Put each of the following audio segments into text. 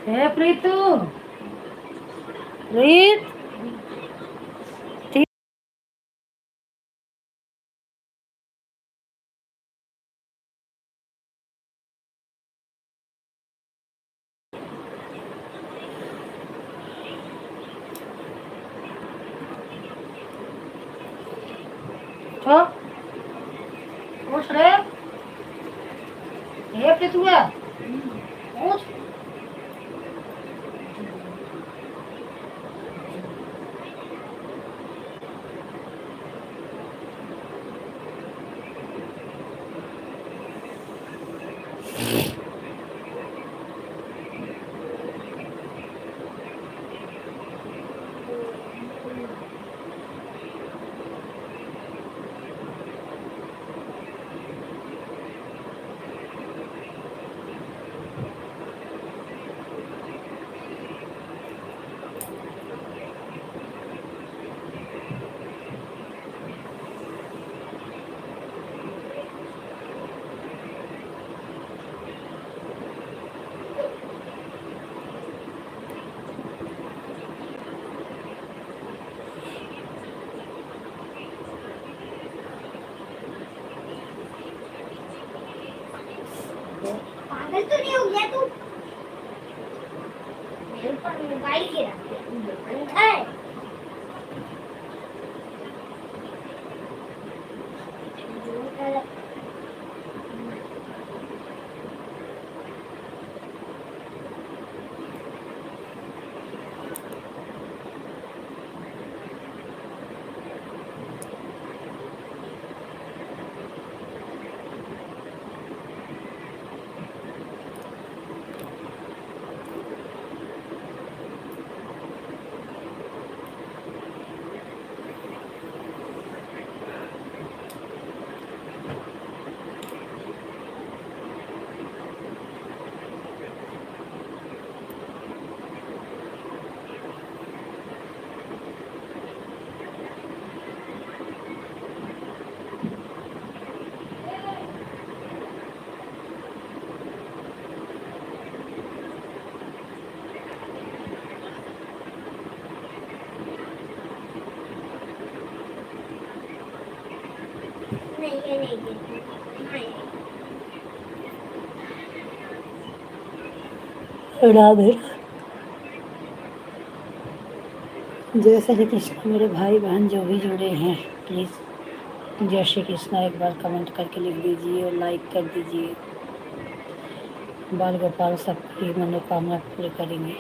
હે પ્રીતુ રીત છો ઉઠ રે હે પ્રીતુ ઉઠ पागल तो नहीं हो गया तू मेरे पर मोबाइल गिरा अंधा है नहीं ये नहीं नहीं राधे जय श्री कृष्ण मेरे भाई बहन जो भी जुड़े हैं प्लीज़ जय श्री कृष्णा एक बार कमेंट करके लिख दीजिए और लाइक कर दीजिए बाल गोपाल सबकी मनोकामना पूरी करेंगे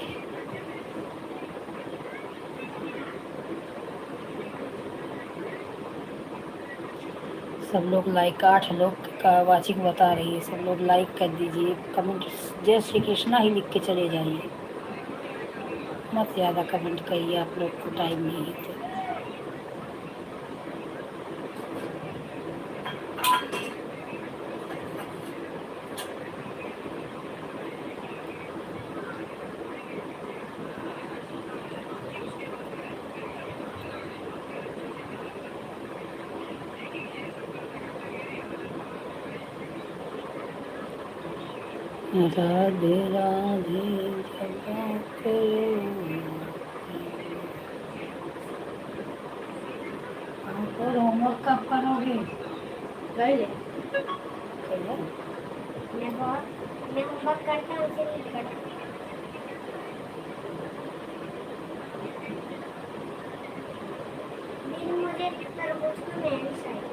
सब लोग लाइक 8 लोग का वाचिंग बता रही है सब लोग लाइक कर दीजिए कमेंट जय श्री कृष्णा ही लिख के चले जाइए मत ज़्यादा कमेंट करिए आप लोग को टाइम नहीं है तो राधे राधे जपा करो और होमवर्क कब करोगे कर ले मैं होमवर्क करता हूँ उसे नहीं करता मुझे तरबूज में मेहनत चाहिए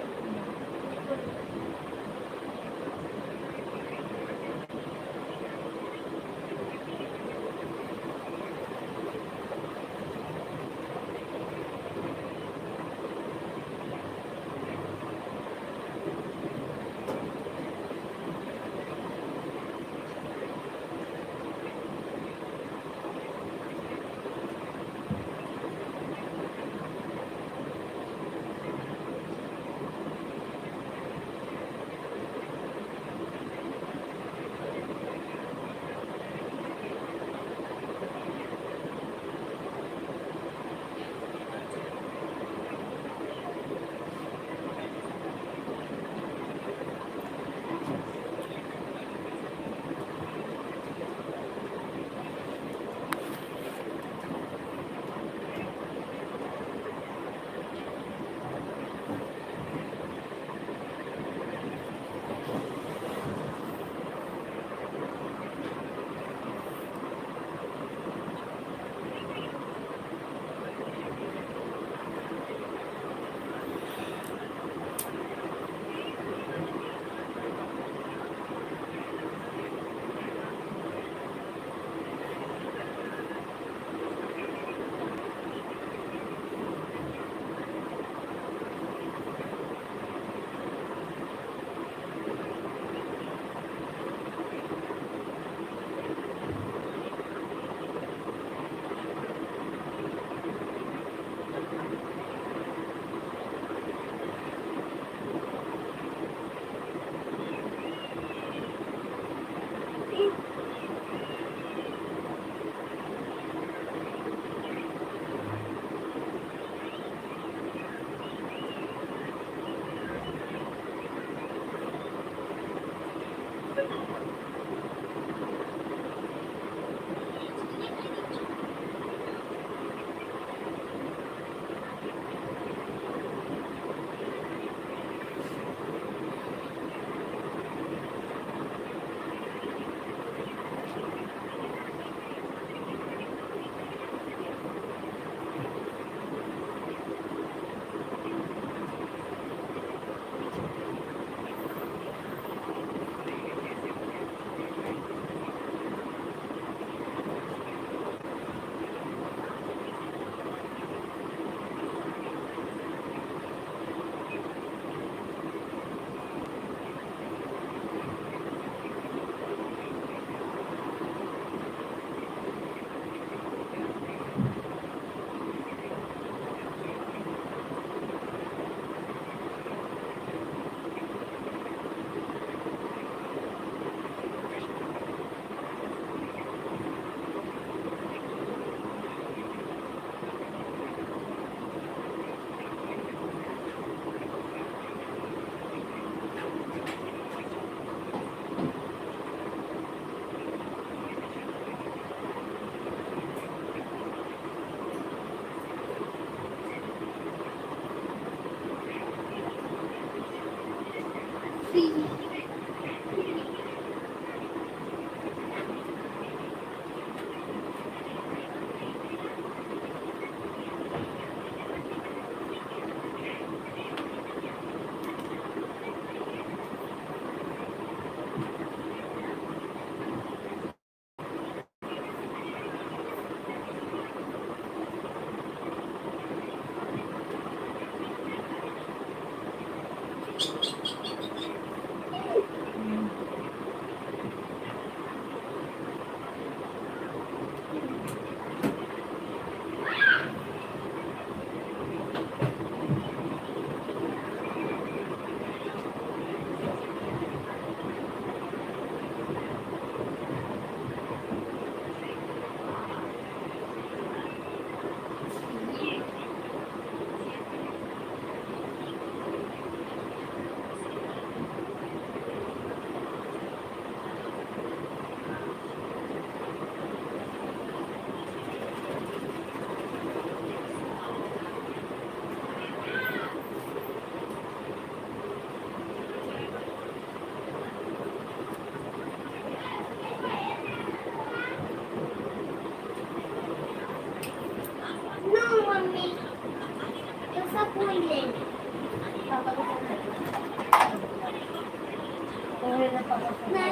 नहीं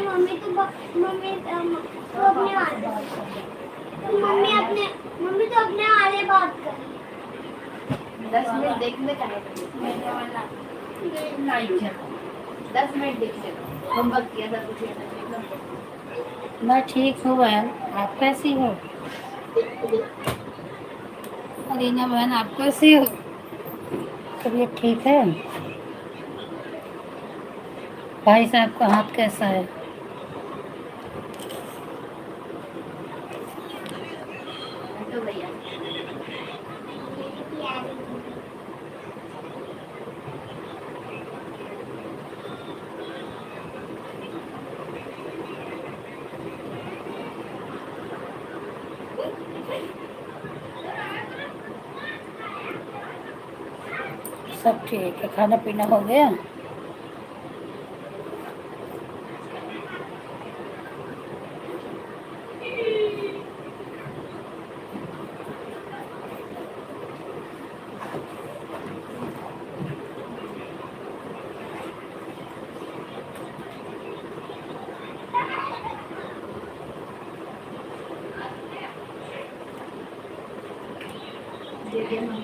मम्मी तो मम्मी तो अपने मम्मी तो अपने वाले बात कर 10 मिनट देखने का है 10 मिनट देखने का होमवर्क किया था कुछ मैं ठीक हूँ बहन, आप कैसी हो? अरीना बहन आप कैसी हो? तबीयत ठीक है? भाई साहब का हाथ कैसा है? तो भैया सब ठीक है, खाना पीना हो गया? दे दिया मम्मी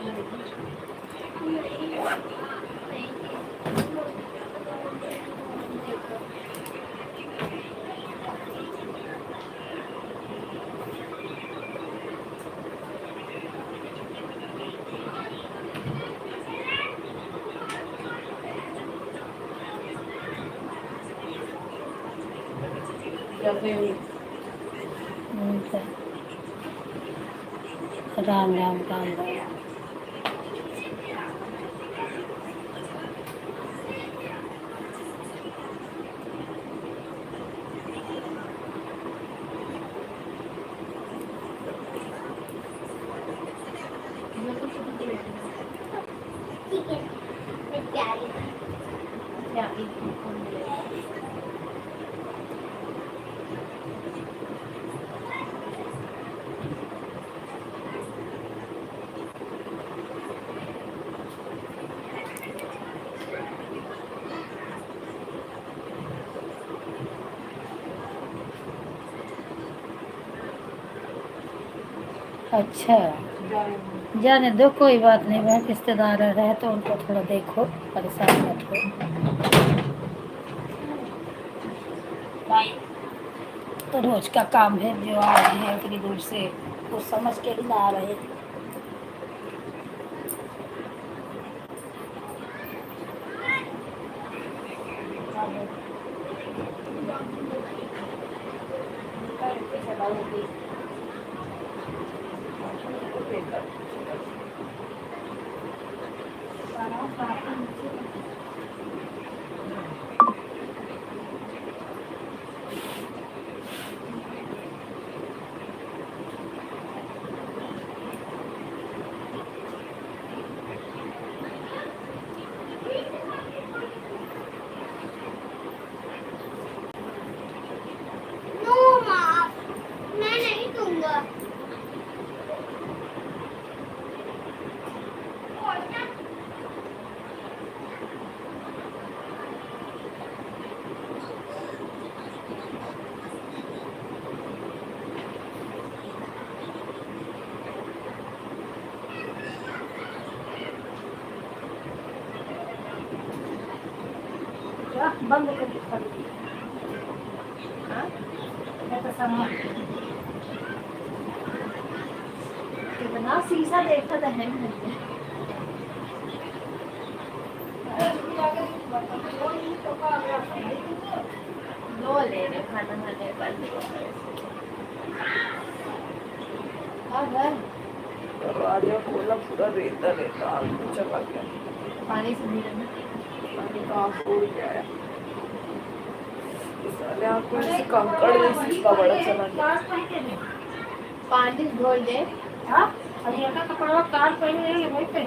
राम राम राम राम। ठीक है मैं तैयारी अच्छा, जाने दो, कोई बात नहीं बहन, रिश्तेदार रहे तो उनको थोड़ा देखो, परेशान मत हो। तो रोज का काम है, जो आ रहे हैं इतनी दूर से कुछ समझ के ही ना आ रहे। नो माँ मैं नहीं दूंगा बंद करके सामान कितना शीशा देखा था है दो ले रहे खाना खाने पर दरवाजा खोला, पूरा रेता रेता आलू चला गया। पानी से नहीं रहना पानी कहाँ फूल गया है। साले आपको ऐसे कंकड़ जैसे का बड़ा चला गया। पानी घोल दे अरे का कपड़ा कार पहने हैं भाई पे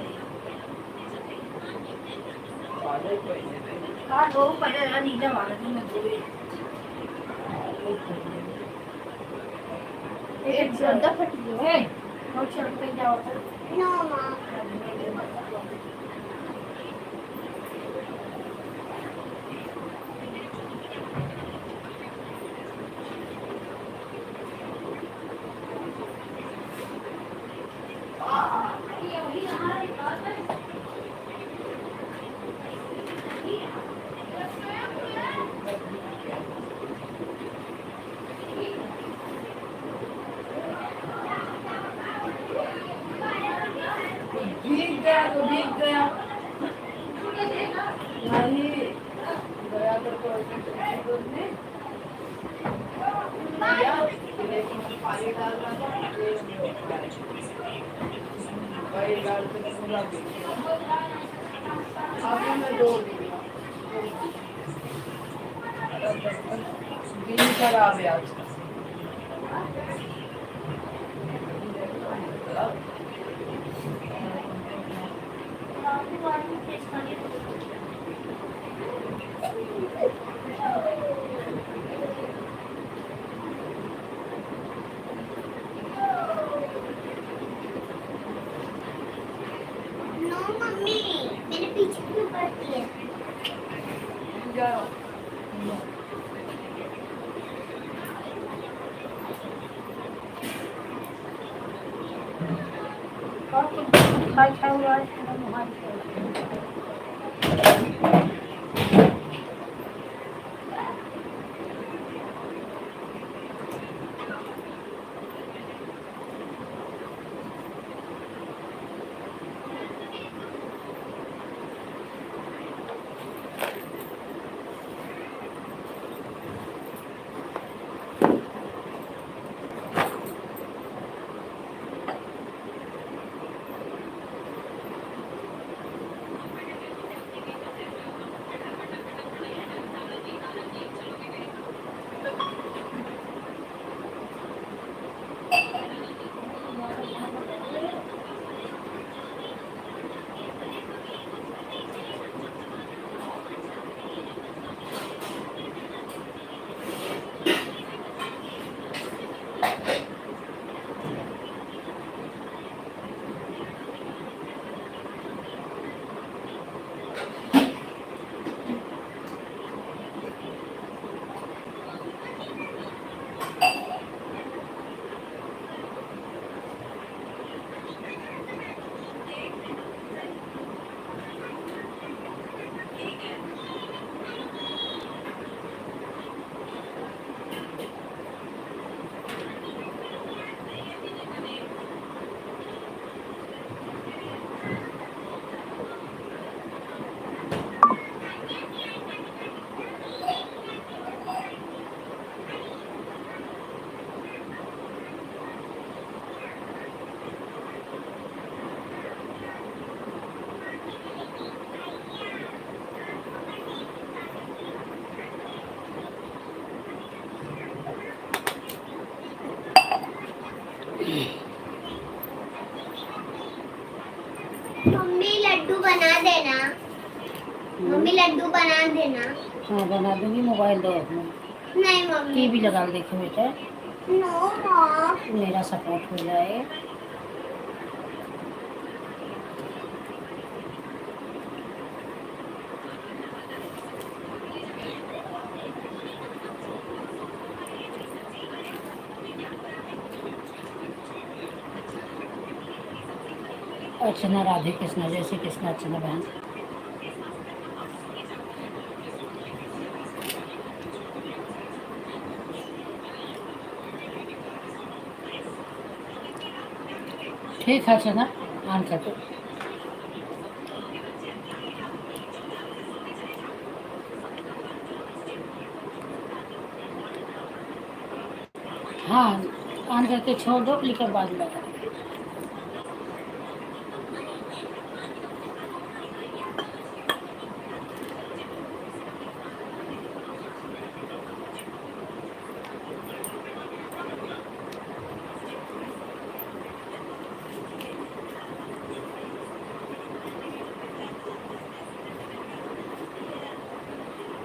पानी पहने नहीं। कार दो पहले नीचे वाले दिन में धोए एक ज्यादा फट गया है और चढ़ पे जाओ नो माँ भीग गया नहीं गया तो कोई नहीं भैया लेकिन पानी डालना था वही डालते पूरा भीग गया अब मैं दो दिन खराब है आज नो मम्मी मेरे पीछे क्यों पड़ती है जाओ खाई खाई हुआ है मम्मी लड्डू बना देना मम्मी लड्डू बना देना हाँ बना दूंगी मोबाइल दो अपना नहीं मम्मी टीवी लगा के देखो बेटा नो मॉम मेरा सपोर्ट हो जाए अर्चना राधे कृष्णा जय श्री कृष्ण अर्चना बहन ठीक है अर्चना ऑन कर दो हाँ ऑन करके छोड़ दो क्लिकर बाद में लगा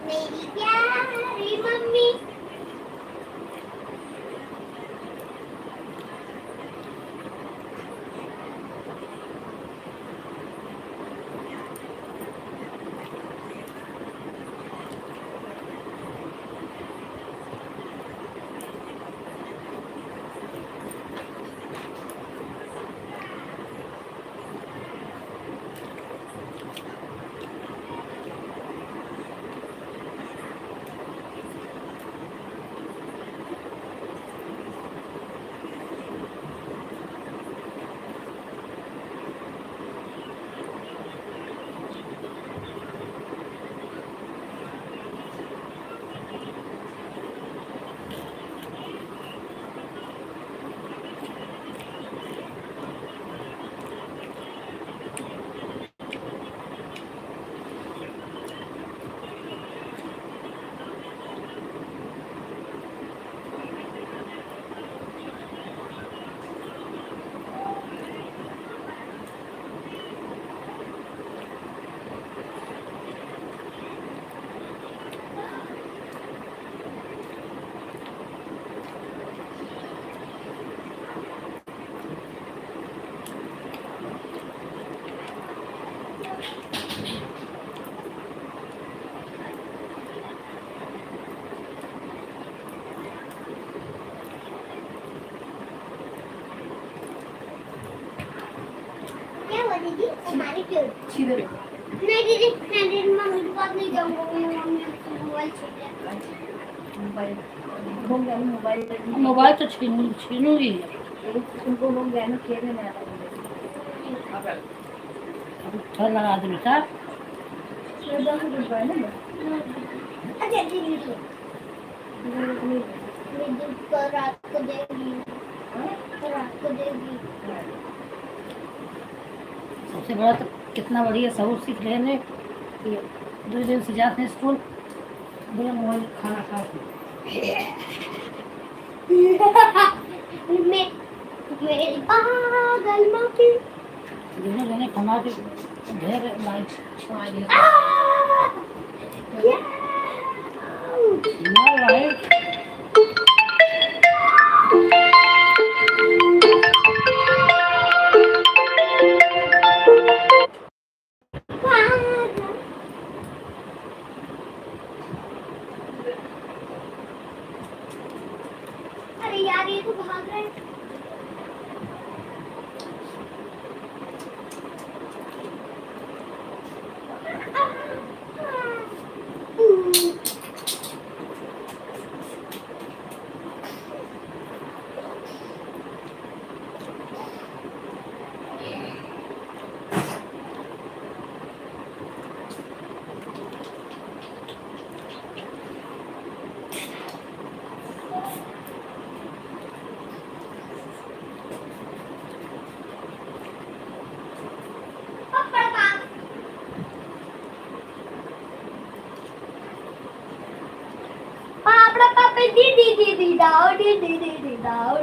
मेरी प्यारी मम्मी दीदी हमारे क्यों सीधे नहीं दीदी मैं दीदी मम्मी के पास नहीं जाऊंगा मम्मी मोबाइल छीन ले मोबाइल घूम गया मोबाइल मोबाइल तो छीनूंगी। तुमको घूम गया ना खेलने में आता है थोड़ा लगा दे बेटा। ये 10 रुपए है ना अच्छा दीदी दीदी को रात को देगी रात को देगी सबसे बड़ा तो कितना बढ़िया सबूत सीख रहे हैं कि 2 दिन से जाते हैं स्कूल बिना मोबाइल खाना खा मेरी पागल माँ की दोनों जने कमा के ढेर लाइट लाइट अरे यार ये तो भाग रहे हैं पापड़ा पापा दी दाओ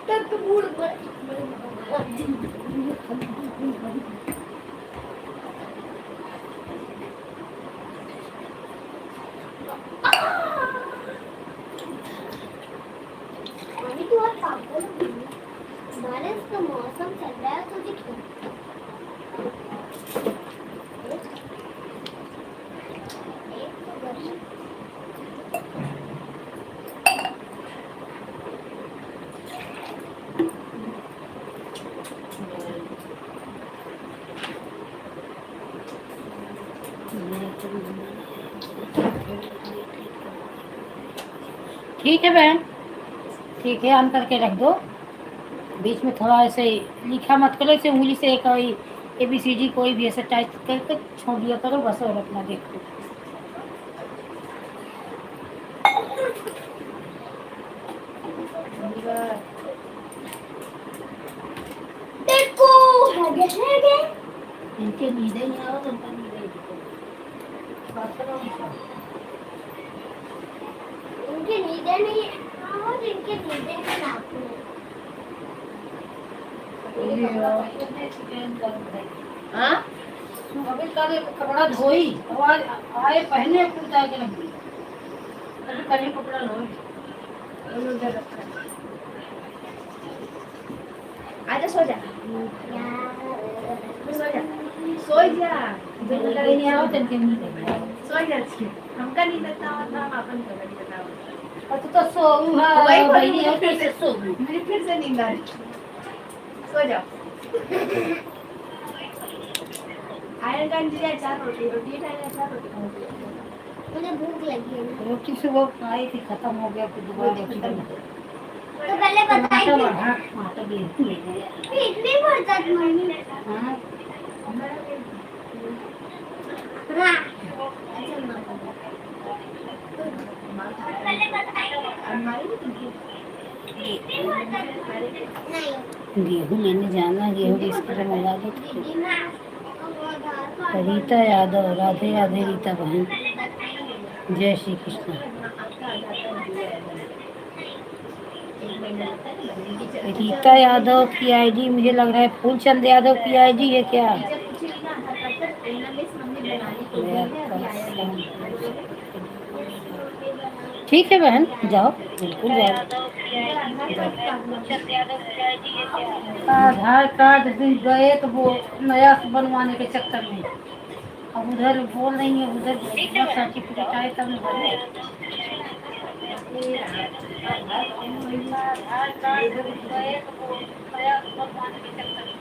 तब तो मूड बारिश का मौसम चल रहा है तो देखो ठीक है बहन, ठीक है, ऑन करके रख दो। बीच में थोड़ा ऐसे लिखा मत करो, ऐसे उंगली से कोई ABCD कोई भी ऐसे टाइप करके छोड़ दिया करो बस, और अपना देखो। देखो है इनके नींदे नहीं आओ तो उनका नींदे बात करो उनके नींदे नहीं और इनके नींदे के नाखून हाँ अभी कल कपड़ा धोई आवाज आए पहले कुर्ता के रख दी अरे कल कपड़ा धोई आजा सो जा सो जा नहीं आओ तो इनके नींदे सो जा हमका नहीं देता होता अपन को नहीं देता और तू तो सो वही भाई बोली, नहीं फिर से सो मुझे फिर से नींद आ रही सो जाओ आयरन का इंतजार 4 रोटी रोटी खाएगा 4 रोटी खाएगा मुझे भूख लगी है रोटी सुबह खाई थी खत्म हो गया, फिर दोबारा रोटी बना। तो पहले बताइए टमाटर भी ले गया। इतनी बरकत मम्मी हाँ हाँ पहले बताइए गेहूँ लेने जाना, गेहूँ की स्कूटर मंगा दो। रीता यादव, राधे राधे रीता बहन, जय श्री कृष्ण। रीता यादव की आईडी मुझे लग रहा है फूलचंद यादव की आईडी है क्या? ठीक है बहन, जाओ बिल्कुल जाओ। आधार कार्ड गए तो वो नया बनवाने के चक्कर में अब उधर बोल रही है, उधर सर्टिफिकेट आए तब न भरे।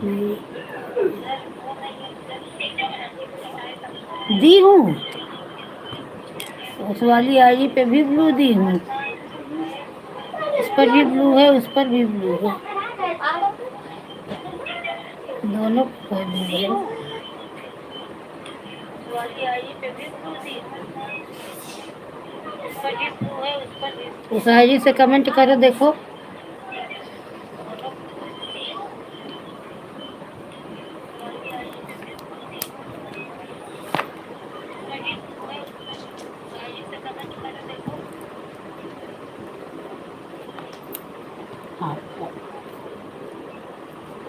नहीं दी हूँ, उस वाली आईडी पे भी ब्लू दी हूँ, इस पर भी ब्लू है, उस पर भी ब्लू है, दोनों पर ब्लू है। उस आईडी से कमेंट करो, देखो। हाँ,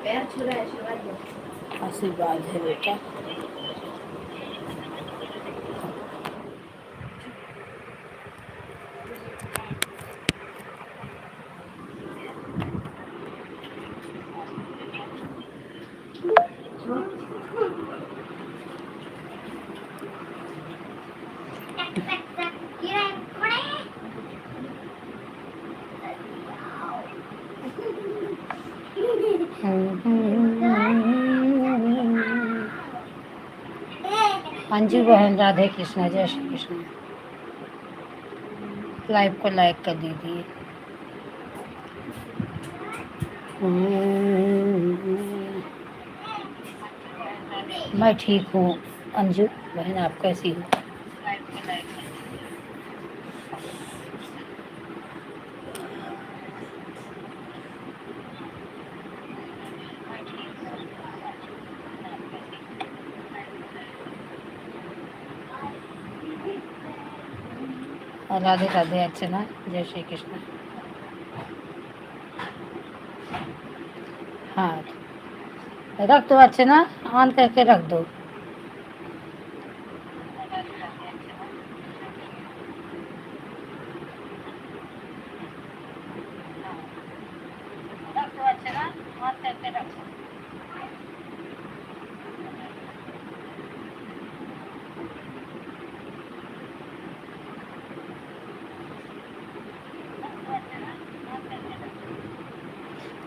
पैर छू रहा है, आशीर्वाद दो। आशीर्वाद है बेटा। अंजू बहन, राधे कृष्णा, जय श्री कृष्ण। लाइव को लाइक कर दीजिए। मैं ठीक हूँ अंजू बहन, आप कैसी हो? राधे राधे अर्चना, जय श्री कृष्ण। हाँ, रख दो अर्चना, ऑन करके रख दो।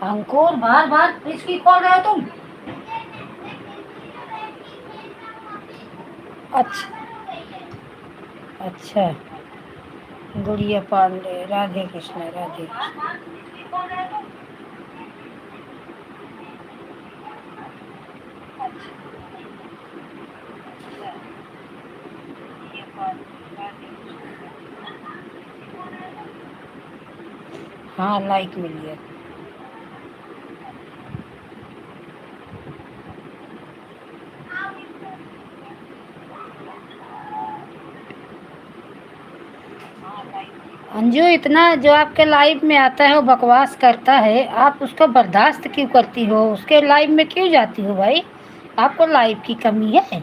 अंकुर, बार बार किसकी कॉल रहे हो तुम? अच्छा अच्छा, गुड़िया पांडे, राधे कृष्ण राधे कृष्ण। हाँ, लाइक मिल गया। अंजू, इतना जो आपके लाइव में आता है वो बकवास करता है, आप उसको बर्दाश्त क्यों करती हो? उसके लाइव में क्यों जाती हो भाई? आपको लाइव की कमी है?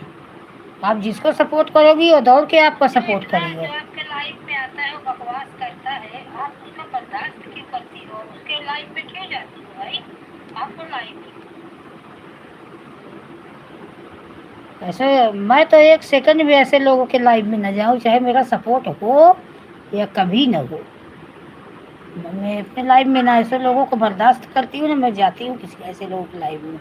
आप जिसको सपोर्ट करोगी वो दौड़ के आपको सपोर्ट करेगा। आपके लाइव में आता है वो बकवास करता है, आप उसको बर्दाश्त क्यों करती हो? उसके लाइव में क्यों जाती हो भाई? आपको लाइव की ऐसे, मैं तो एक सेकंड भी ऐसे लोगों के लाइव में न जाऊं, चाहे मेरा सपोर्ट हो या कभी न हो। मैं अपने लाइव में ना ऐसे लोगों को बर्दाश्त करती हूँ, ना मैं जाती हूँ किसी ऐसे लोगों के लाइव में।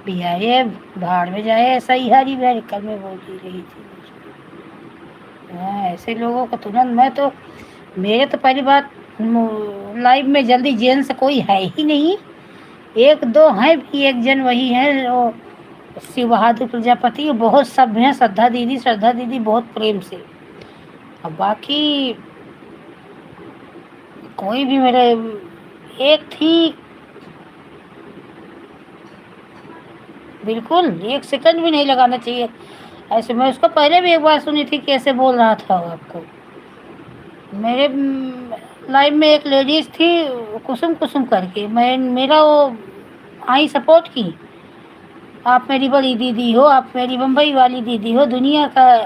बिहारे भाड़ में जाए, ऐसा ही हारी बहन कल में बोल ही रही थी। हाँ, ऐसे लोगों को तुरंत, मैं तो, मेरे तो पहली बात, लाइव में जल्दी जेंट्स कोई है ही नहीं। एक दो हैं भी, एक जन वही है वो शिव बहादुर प्रजापति, बहुत सब हैं, श्रद्धा दीदी बहुत प्रेम से। अब बाकी कोई भी मेरे, एक थी बिल्कुल, एक सेकंड भी नहीं लगाना चाहिए ऐसे। मैं उसको पहले भी एक बार सुनी थी कैसे बोल रहा था वो आपको। मेरे लाइफ में एक लेडीज थी, कुसुम कुसुम करके, मैं मेरा वो आई सपोर्ट की, आप मेरी बड़ी दीदी हो, आप मेरी बम्बई वाली दीदी हो, दुनिया का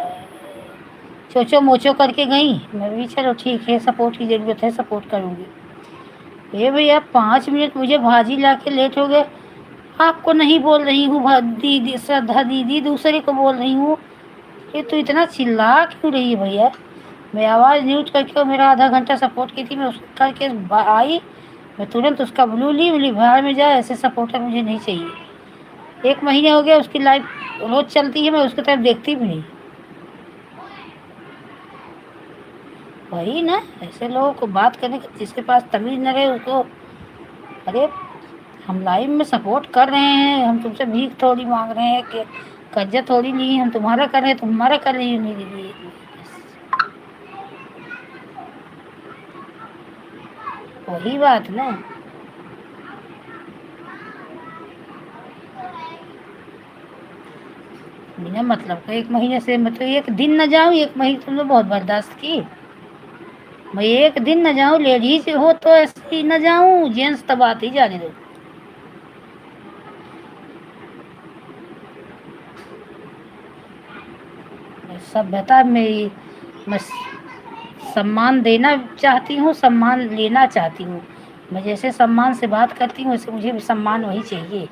चोचो मोचो करके गई। मैं भी चलो ठीक है, सपोर्ट की ज़रूरत है, सपोर्ट करूँगी। ये भैया 5 मिनट मुझे भाजी ला के लेट हो गए, आपको नहीं बोल रही हूँ दीदी श्रद्धा दीदी, दूसरे को बोल रही हूँ। ये तो इतना चिल्ला क्यों रही है भैया? मैं आवाज़ म्यूट करके मेरा आधा घंटा सपोर्ट की थी, मैं उसको करके आई, मैं तुरंत उसका ब्लू ली, बोली बाहर में जाए, ऐसे सपोर्टर मुझे नहीं चाहिए। 1 महीने हो गया उसकी लाइव रोज चलती है, मैं उसकी तरफ देखती भी नहीं। वही ना, ऐसे लोगों को बात करने का, जिसके पास तमीज न रहे उसको। अरे हम लाइव में सपोर्ट कर रहे हैं, हम तुमसे भीख थोड़ी मांग रहे हैं कि कर्जा थोड़ी नहीं, हम तुम्हारा कर रहे हैं, तुम्हारा कर रही हो नहीं दीदी। वही बात ना, बिना मतलब का 1 महीने से, मतलब 1 दिन न जाऊँ, 1 महीने तुमने बहुत बर्दाश्त की। मैं 1 दिन न जाऊँ, लेडीज हो तो ऐसे ही न जाऊँ, जेंट्स तब आते ही जाने दो। सभ्यता में मैं सम्मान देना चाहती हूँ, सम्मान लेना चाहती हूँ। मैं जैसे सम्मान से बात करती हूँ वैसे मुझे भी सम्मान वही चाहिए।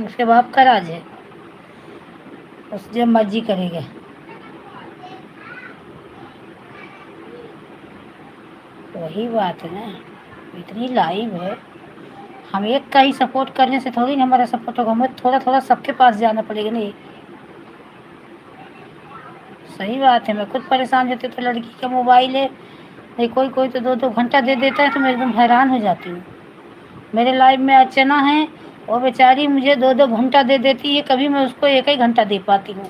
उसके बाप का राज है, उस जब मर्जी करेगा। वही बात है ना, इतनी लाइव है, हम एक का ही सपोर्ट करने से थोड़ी ना हमारा सपोर्ट होगा, हमें थोड़ा थोड़ा सबके पास जाना पड़ेगा। नहीं सही बात है, मैं खुद परेशान होती हूँ, तो लड़की का मोबाइल है, नहीं कोई कोई तो 2-2 घंटा दे देता है, तो मैं एकदम हैरान हो जाती हूँ। मेरे लाइफ में अर्चना है, वो बेचारी मुझे 2-2 घंटा दे देती है, कभी मैं उसको 1 ही घंटा दे पाती हूँ।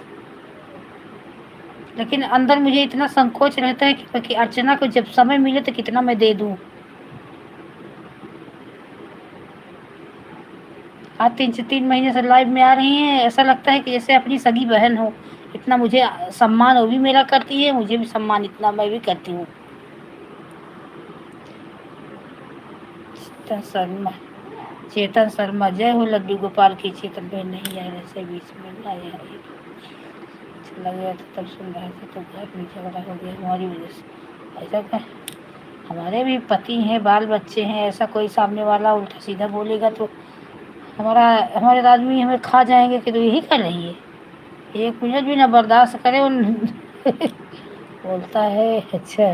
लेकिन अंदर मुझे इतना संकोच रहता है कि अर्चना को जब समय मिले तो कितना मैं दे दूँ। आज 3 महीने से लाइव में आ रही हैं, ऐसा लगता है कि जैसे अपनी सगी बहन हो। इतना मुझे सम्मान वो भी मेरा करती है, मुझे भी सम्मान इतना मैं भी करती हूँ। चेतन शर्मा, चेतन शर्मा, जय हो लड्डू गोपाल की। चेतन बहन नहीं आए, ऐसे बीच में ना आया, अच्छा लग रहा था तब सुन रहे थे, तो घर में झगड़ा हो गया हमारी वजह से। ऐसा क्या, हमारे भी पति हैं, बाल बच्चे हैं, ऐसा कोई सामने वाला उल्टा सीधा बोलेगा तो हमारे आदमी हमें खा जाएंगे कि तो यही कर रही है, 1 मिनट भी ना बर्दाश्त करे उन बोलता है अच्छा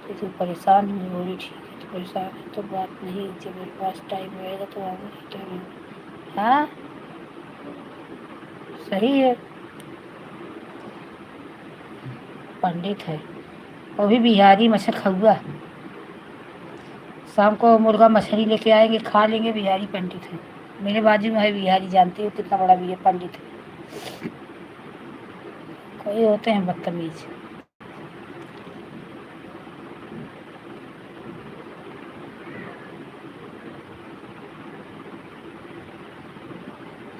तो तू परेशान हुई, बोली ठीक है, तो परेशान है तो बात नहीं, जब मेरे पास टाइम रहेगा तो आऊँगी। हाँ सही है, पंडित है, वो भी बिहारी मछखुआ। शाम को मुर्गा मछली लेके आएंगे, खा लेंगे, बिहारी पंडित है। मेरे बाजू में है बिहारी, जानती हो कितना बड़ा भी है पंडित है। कोई होते हैं बदतमीज।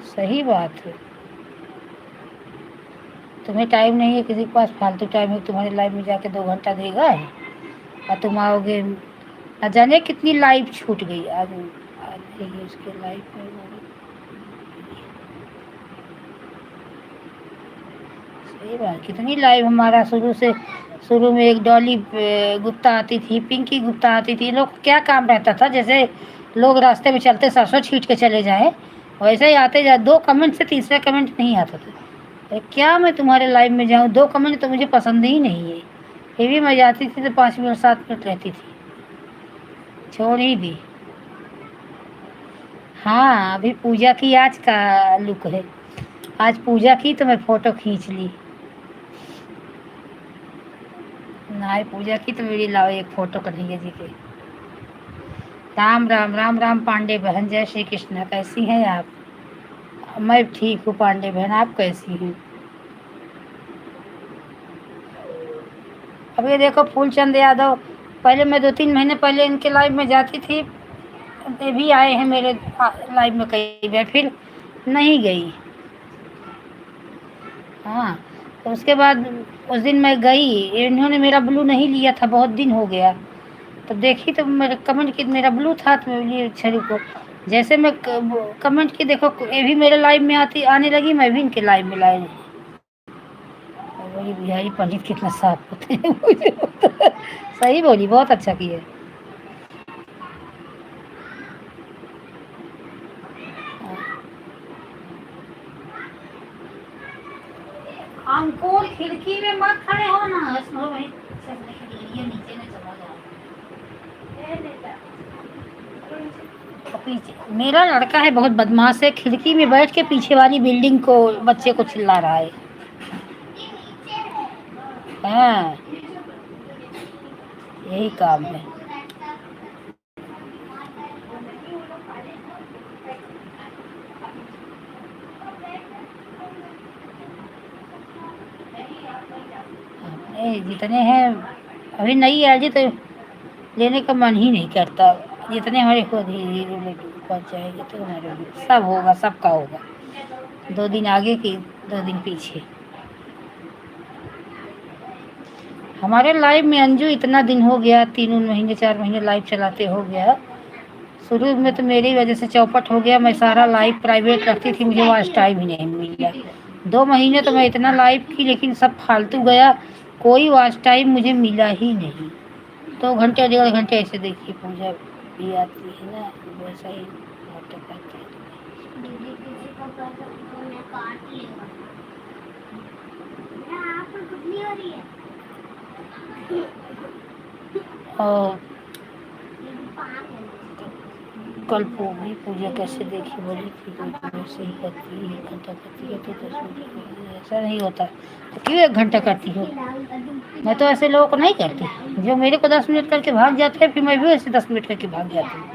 सही बात है, तुम्हें टाइम नहीं है, किसी के पास फालतू टाइम है तुम्हारे लाइफ में जाके 2 घंटा देगा, और तुम आओगे न जाने कितनी लाइफ छूट गई। आज रही है उसके लाइफ में। सही बात, कितनी लाइव हमारा शुरू में एक डॉली गुप्ता आती थी, पिंकी गुप्ता आती थी। लोग क्या काम रहता था, जैसे लोग रास्ते में चलते सरसों छींट के चले जाए, वैसे ही आते जा, 2 कमेंट से तीसरा कमेंट नहीं आता था। क्या मैं तुम्हारे लाइव में जाऊँ, 2 कमेंट तो मुझे पसंद ही नहीं है। फिर भी मैं जाती थी तो 5 मिनट 7 मिनट रहती थी, छोड़ ही दी। हाँ अभी पूजा की आज का लुक है, आज पूजा की तो मैं फ़ोटो खींच ली। नहाए पूजा की तो मेरी लाओ एक फ़ोटो कन्हैया जी के। राम राम राम राम पांडे बहन, जय श्री कृष्ण। कैसी हैं आप? मैं ठीक हूँ पांडे बहन, आप कैसी हैं? अब ये देखो फूलचंद यादव, पहले मैं 2-3 महीने पहले इनके लाइव में जाती थी, ये भी आए हैं मेरे लाइव में कई बार, फिर नहीं गई। हाँ तो उसके बाद उस दिन मैं गई, इन्होंने मेरा ब्लू नहीं लिया था, बहुत दिन हो गया, तब देखी तो मेरे कमेंट की मेरा ब्लू था, तो मैं बोली अच्छा रुको। जैसे मैं कमेंट की देखो, ये भी मेरे लाइव में आने लगी, मैं भी इनके लाइव में लाई। बोली बिहारी पंडित कितना साफ होते हैं। मुझे सही बोली, बहुत अच्छा किया। अंकुर खिड़की में मत खड़े हो ना, नीचे न चला जाए। पीछे मेरा लड़का है, बहुत बदमाश है, खिड़की में बैठ के पीछे वाली बिल्डिंग को बच्चे को चिल्ला रहा है। हाँ, यही काम है। जितने हैं अभी नई है जी, तो लेने का मन ही नहीं करता। जितने हमारे खुद ही ऊपर जाएंगे तो हमारे सब होगा, सबका होगा। 2 दिन आगे की 2 दिन पीछे। हमारे लाइव में अंजू इतना दिन हो गया, 3 महीने 4 महीने लाइव चलाते हो गया। शुरू में तो मेरी वजह से चौपट हो गया, मैं सारा लाइव प्राइवेट रखती थी, मुझे वॉच टाइम ही नहीं मिला। 2 महीने तो मैं इतना लाइव की, लेकिन सब फालतू गया, कोई वॉच टाइम मुझे मिला ही नहीं। 2 घंटे 1.5 घंटे ऐसे देखिए, पूजा भी आती है ना, वैसा ही बातें करते हैं। और कल पूजा कैसे देखी, बोली थी तो वैसे ही करती है, 1 घंटा करती है तो 10 मिनट। ऐसा नहीं होता तो क्यों 1 घंटा करती हो? मैं तो ऐसे लोगों को नहीं करती, जो मेरे को 10 मिनट करके भाग जाते हैं, फिर मैं भी ऐसे 10 मिनट करके भाग जाती हूँ।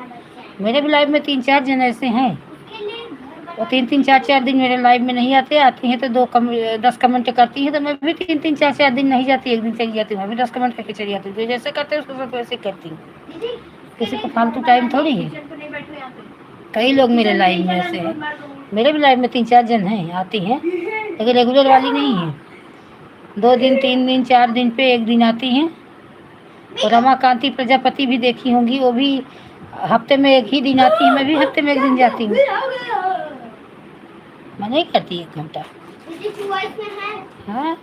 मेरे भी लाइव में 3-4 जन ऐसे हैं, वो 3-3 4-4 दिन मेरे लाइव में नहीं आते, आती हैं तो 10 कमेंट करती हैं, तो मैं भी 3-3 4-4 दिन नहीं जाती, 1 दिन चली जाती हूँ, मैं भी 10 कमेंट करके चली जाती हूँ। जो जैसे करते हैं उसके साथ वैसे करती हूँ, किसी को फालतू टाइम थोड़ी है। कई लोग मेरे लाइव में ऐसे हैं, मेरे भी लाइव में 3-4 जन हैं, आती हैं, लेकिन रेगुलर वाली नहीं है। 2 दिन 3 दिन 4 दिन पे 1 दिन आती हैं। तो रमाकांति प्रजापति भी देखी होंगी, वो भी हफ्ते में 1 ही दिन आती है, मैं भी हफ्ते में 1 दिन जाती हूँ। मैं नहीं करती 1 घंटा। हाँ,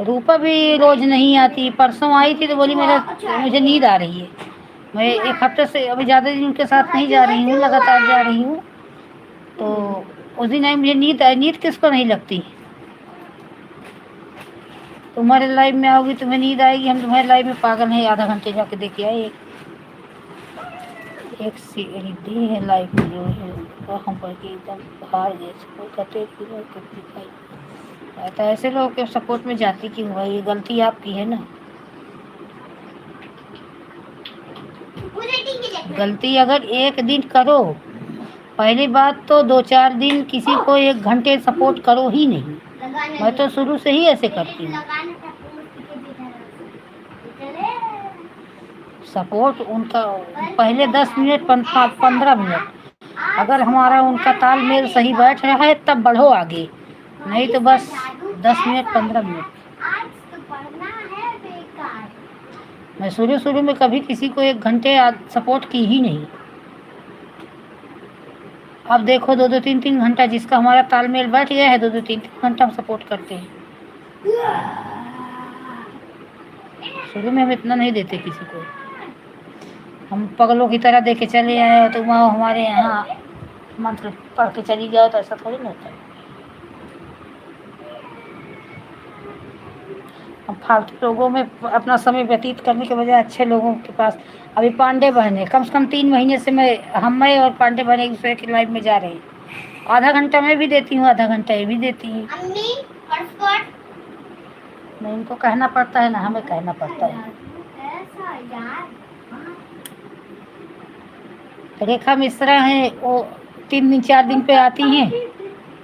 रूपा भी रोज नहीं आती, परसों आई थी तो बोली मुझे नींद आ रही है। मैं 1 हफ्ते से अभी ज़्यादा दिन उनके साथ नहीं जा रही हूँ, लगातार जा रही हूँ, तो उस दिन आई मुझे नींद किसको नहीं लगती। तुम्हारे लाइव में आओगी तुम्हें नींद आएगी, हम तुम्हारे लाइव में पागल हैं। आधा घंटे जाके देख आए, एक सीढ़ी है लाइव में जो है, तो हम पढ़ के एकदम हार गए, सपोर्ट करते तो ऐसे लोगों के सपोर्ट में जाती क्यों भाई? ये गलती आपकी है ना। गलती अगर 1 दिन करो, पहली बात तो 2-4 दिन किसी को 1 घंटे सपोर्ट करो ही नहीं। मैं तो शुरू से ही ऐसे करती हूँ। सपोर्ट उनका पहले 10 मिनट 15 मिनट, अगर हमारा उनका तालमेल सही बैठ रहा है तब बढ़ो आगे, नहीं तो बस 10 मिनट 15 मिनट। मैं शुरू में कभी किसी को 1 घंटे सपोर्ट की ही नहीं। अब देखो 2-2 3-3 घंटा, जिसका हमारा तालमेल बैठ गया है 2-2 3-3 घंटा हम सपोर्ट करते हैं। शुरू में हम इतना नहीं देते किसी को, हम पगलों की तरह देके चले आए, तो वहाँ हमारे यहाँ मंत्र पढ़ के चली जाओ, तो ऐसा थोड़ी ना होता है। हम फालतू लोगों में अपना समय व्यतीत करने के बजाय अच्छे लोगों के पास, अभी पांडे बहन है, कम से कम 3 महीने से मैं और पांडे बहन एक दूसरे की लाइव में जा रहे हैं। आधा घंटा मैं भी देती हूँ, आधा घंटा ये भी देती हूँ। नहीं, इनको कहना पड़ता है ना, हमें कहना पड़ता है। रेखा मिश्रा है, वो 3 दिन 4 दिन पे आती हैं,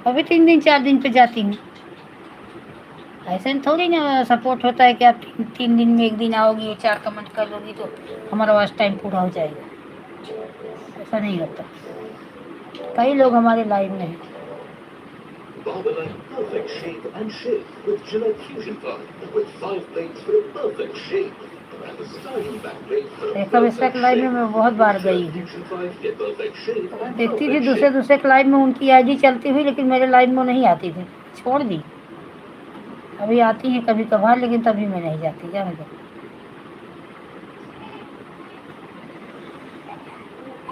अभी 3 दिन 4 दिन पे जाती हूँ। ऐसे थोड़ी ना सपोर्ट होता है कि आप 3 दिन में 1 दिन आओगी और 4 कमेंट कर लोगी तो हमारा वॉच टाइम पूरा हो जाएगा। ऐसा नहीं होता। कई लोग हमारे लाइव में हैं। रेखा मिश्रा के लाइव में मैं बहुत बार गई हूँ, देखती थी दूसरे के लाइव में उनकी आईडी चलती हुई, लेकिन मेरे लाइव में नहीं आती थी, छोड़ दी। अभी आती हैं कभी कभार, लेकिन तभी मैं नहीं जाती, क्या मतलब।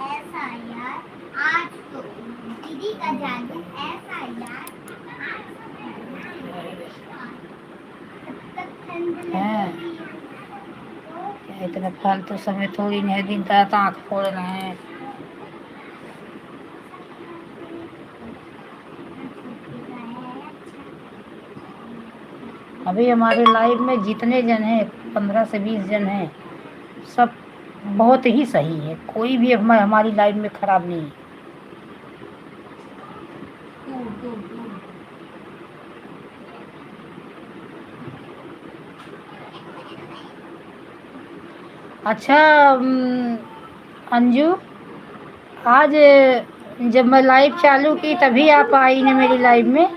ऐसा यार, आज तो दीदी का जादू ऐसा यार, तब तक ठंड हाँ, लगेगी। क्या इतना फालतू समय थोड़ी नहीं, दिन रात आँख फोड़ रहे हैं। अभी हमारे लाइफ में जितने जन हैं, 15 से 20 जन हैं, सब बहुत ही सही है, कोई भी हमारी लाइफ में खराब नहीं है। अच्छा, अंजू, आज जब मैं लाइव चालू की तभी आप आई ना मेरी लाइव में।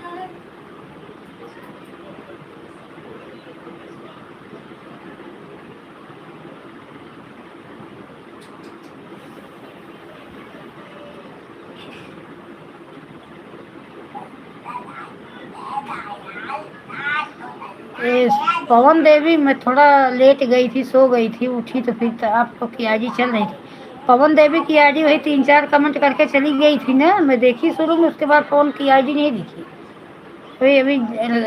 ये पवन देवी, मैं थोड़ा लेट गई थी, सो गई थी, उठी तो फिर तो आपको की आईडी चल रही थी। पवन देवी की आईडी वही 3-4 कमेंट करके चली गई थी ना, मैं देखी शुरू में, उसके बाद पवन की आईडी नहीं दिखी। अभी अभी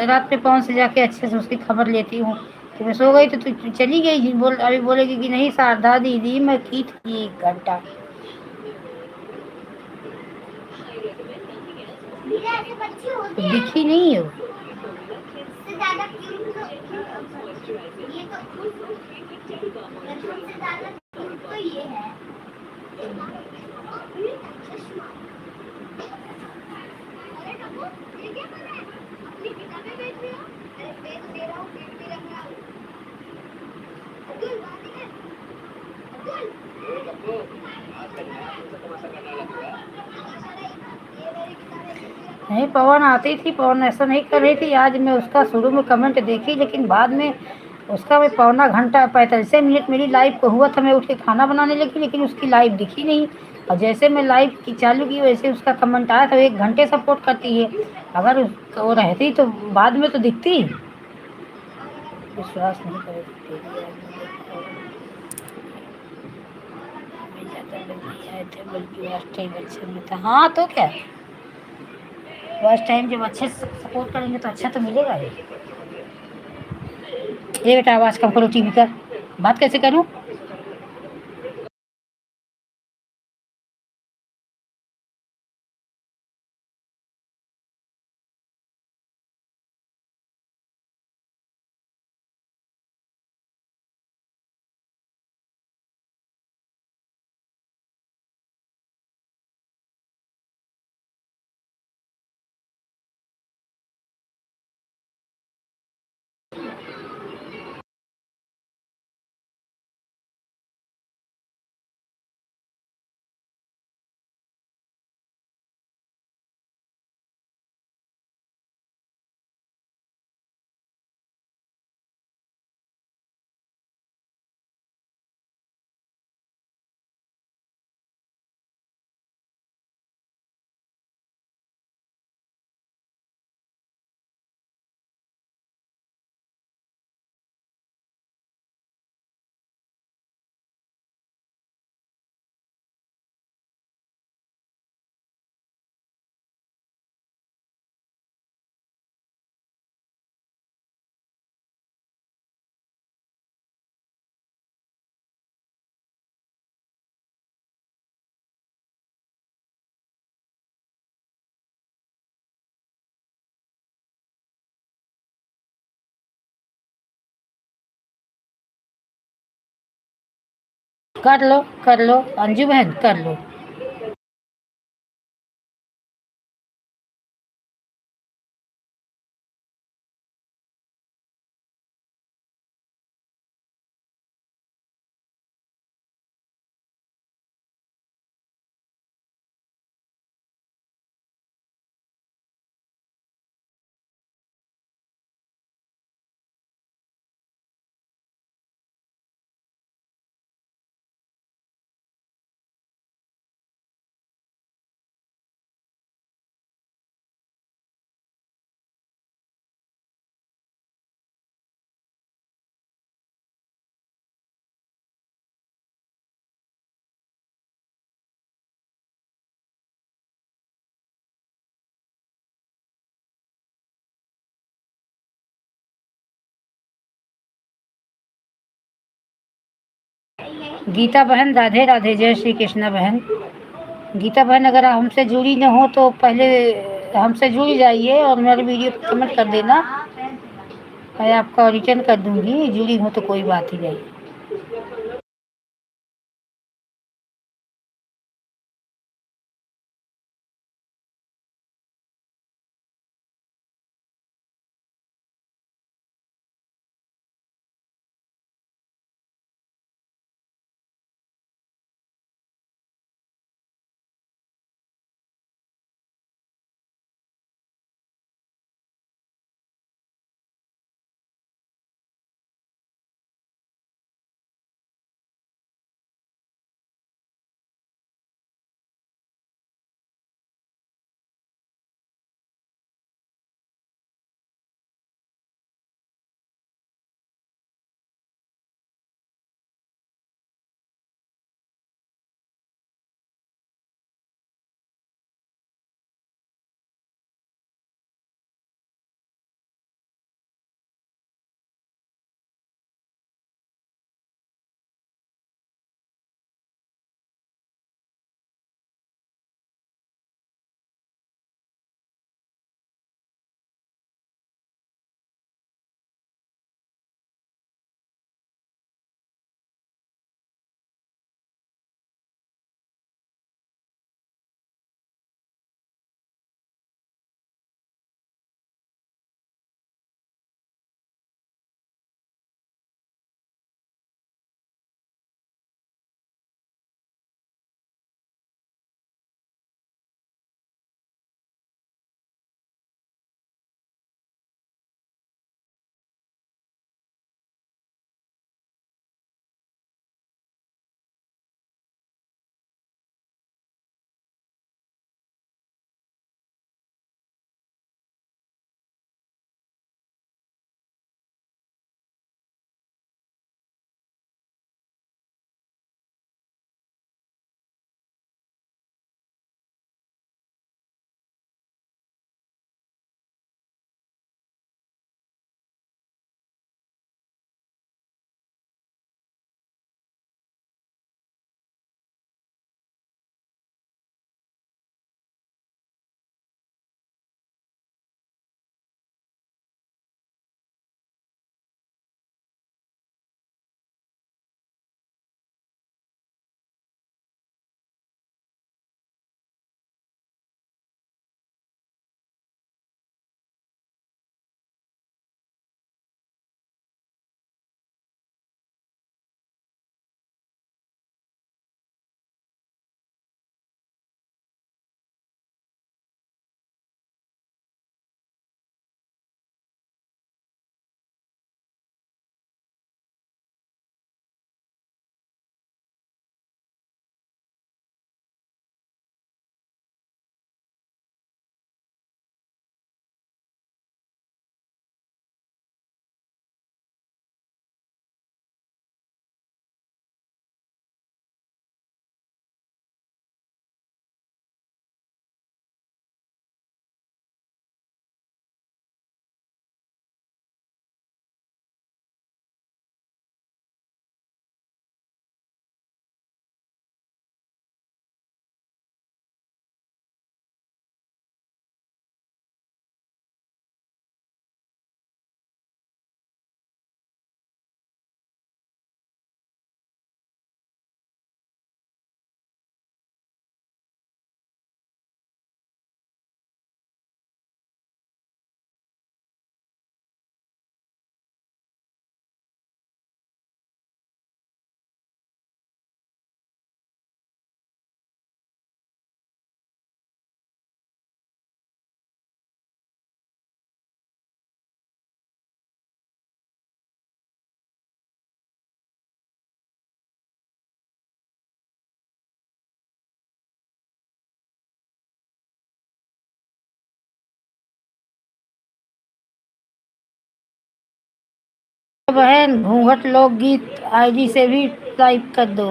रात में पवन से जाके अच्छे से उसकी खबर लेती हूँ कि मैं सो गई तो तू चली गई, अभी बोलेगी कि नहीं शारदा दीदी मैं की थी 1 घंटा। दीदी ऐसे बच्ची तो होती है, दिखी नहीं है वो। इससे ज्यादा क्यूट तो ये तो सबसे ज्यादा क्यूट तो ये है। अरे टप्पू, ये क्या कर रहा है? अपनी किताबें बेच रही हो? अरे बेच दे रहा हूँ, पेट भी रख रहा हूँ। अब्दुल, बात नहीं कर। अब्दुल, नहीं, पवन आती थी, पवन ऐसा नहीं कर रही थी। आज मैं उसका शुरू में कमेंट देखी, लेकिन बाद में उसका मैं 1.25 घंटा 45 मिनट मेरी लाइव को हुआ था, मैं उठ के खाना बनाने लगी, लेकिन उसकी लाइव दिखी नहीं। और जैसे मैं लाइव की चालू की वैसे उसका कमेंट आया था, 1 घंटे सपोर्ट करती है। अगर वो रहती तो बाद में तो दिखती। विश्वास नहीं करेगी ज़्यादा लोग नहीं आए थे, बल्कि वॉच टाइम अच्छे में था। हाँ तो क्या, वॉच टाइम जब अच्छे से सपोर्ट करेंगे तो अच्छा तो मिलेगा ही। ये बेटा आवाज़ कम करो टीवी का, बात कैसे करूँ। कर लो अंजू बहन, कर लो। गीता बहन राधे राधे, जय श्री कृष्णा बहन। गीता बहन अगर आप हमसे जुड़ी न हो तो पहले हमसे जुड़ जाइए और मेरे वीडियो पर कमेंट कर देना, मैं आपका रिटर्न कर दूंगी। जुड़ी हो तो कोई बात ही नहीं। बहन घूंघट लोकगीत आईडी से भी टाइप कर दो।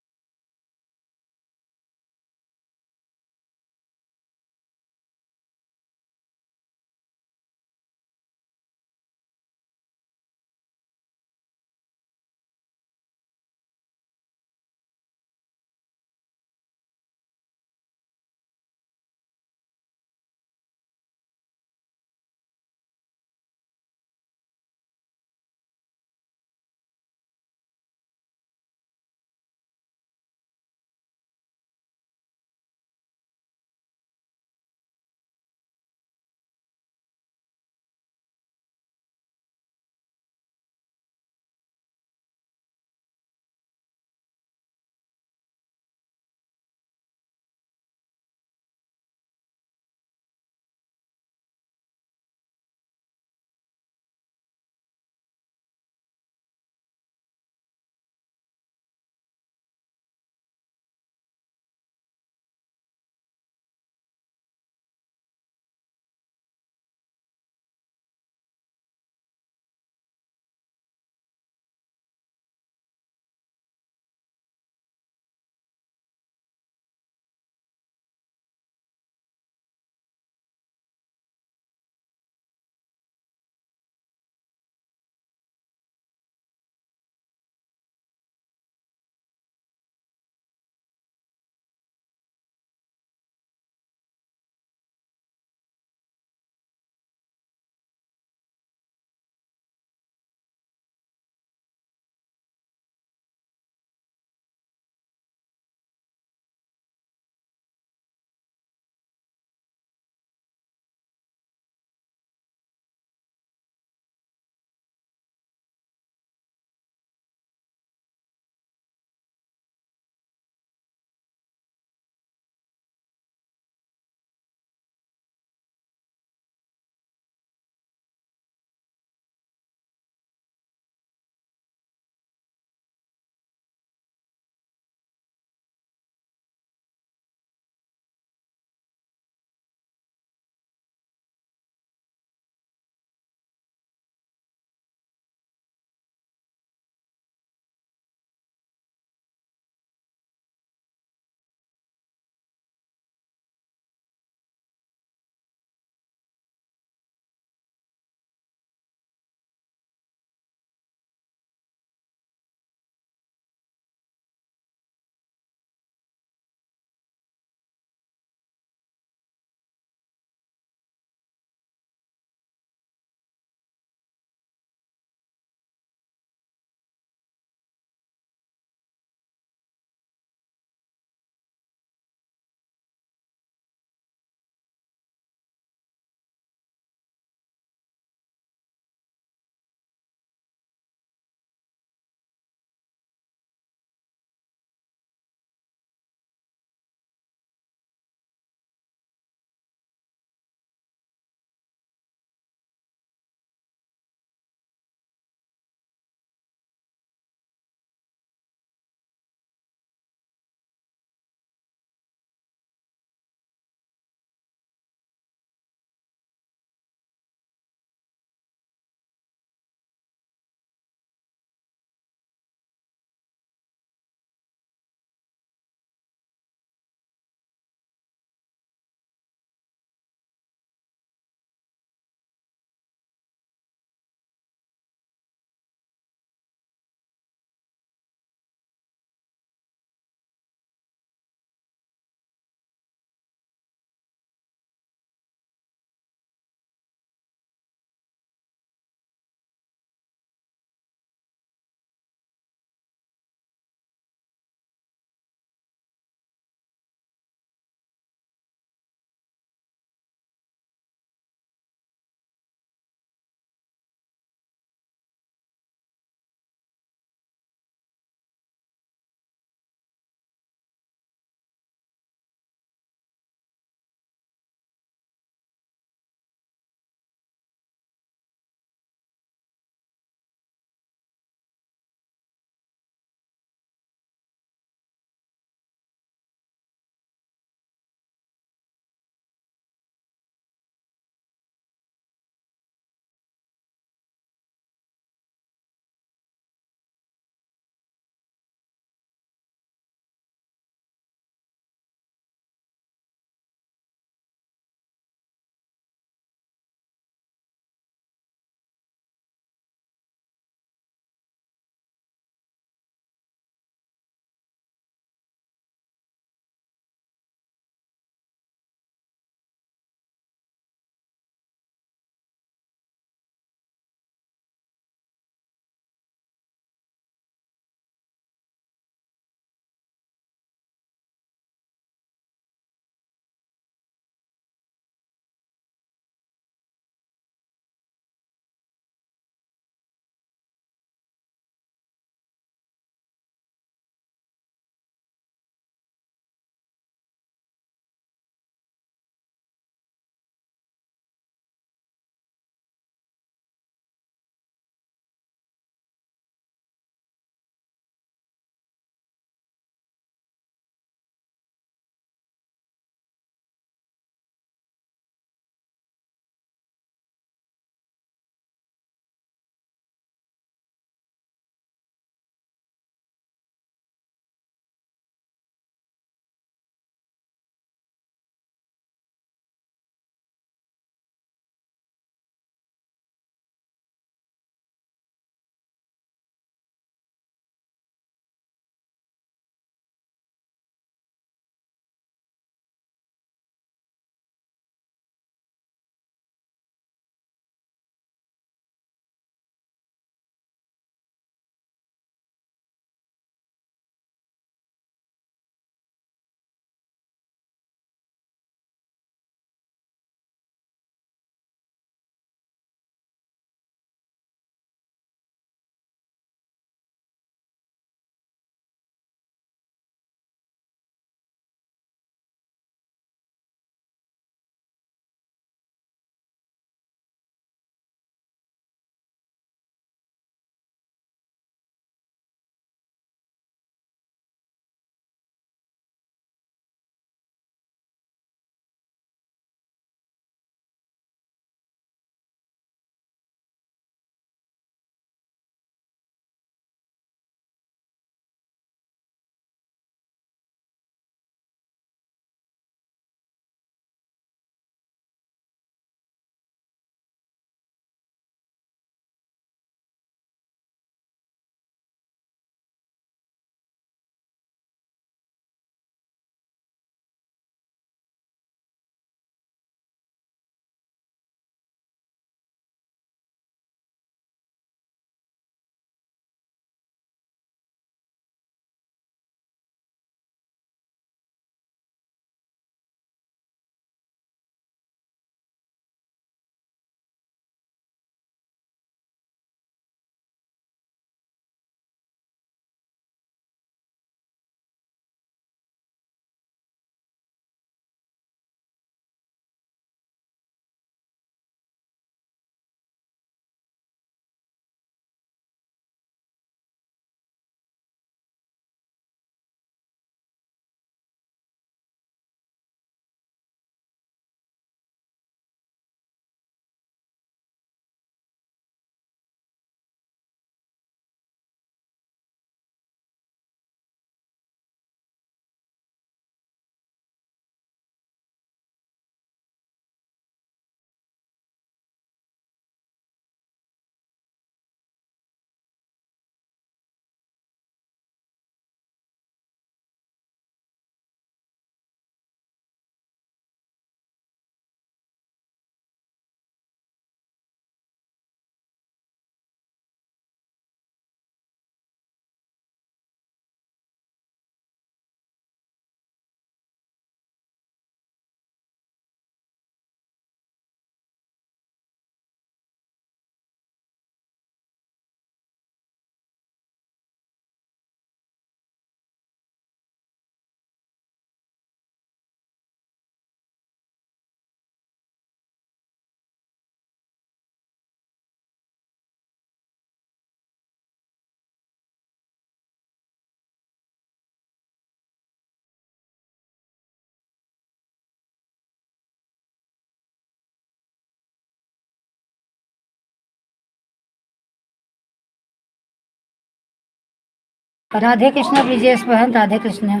राधे कृष्ण ब्रिजेश बहन, राधे कृष्ण।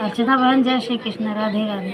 अर्चना बहन जय श्री कृष्ण, राधे राधे।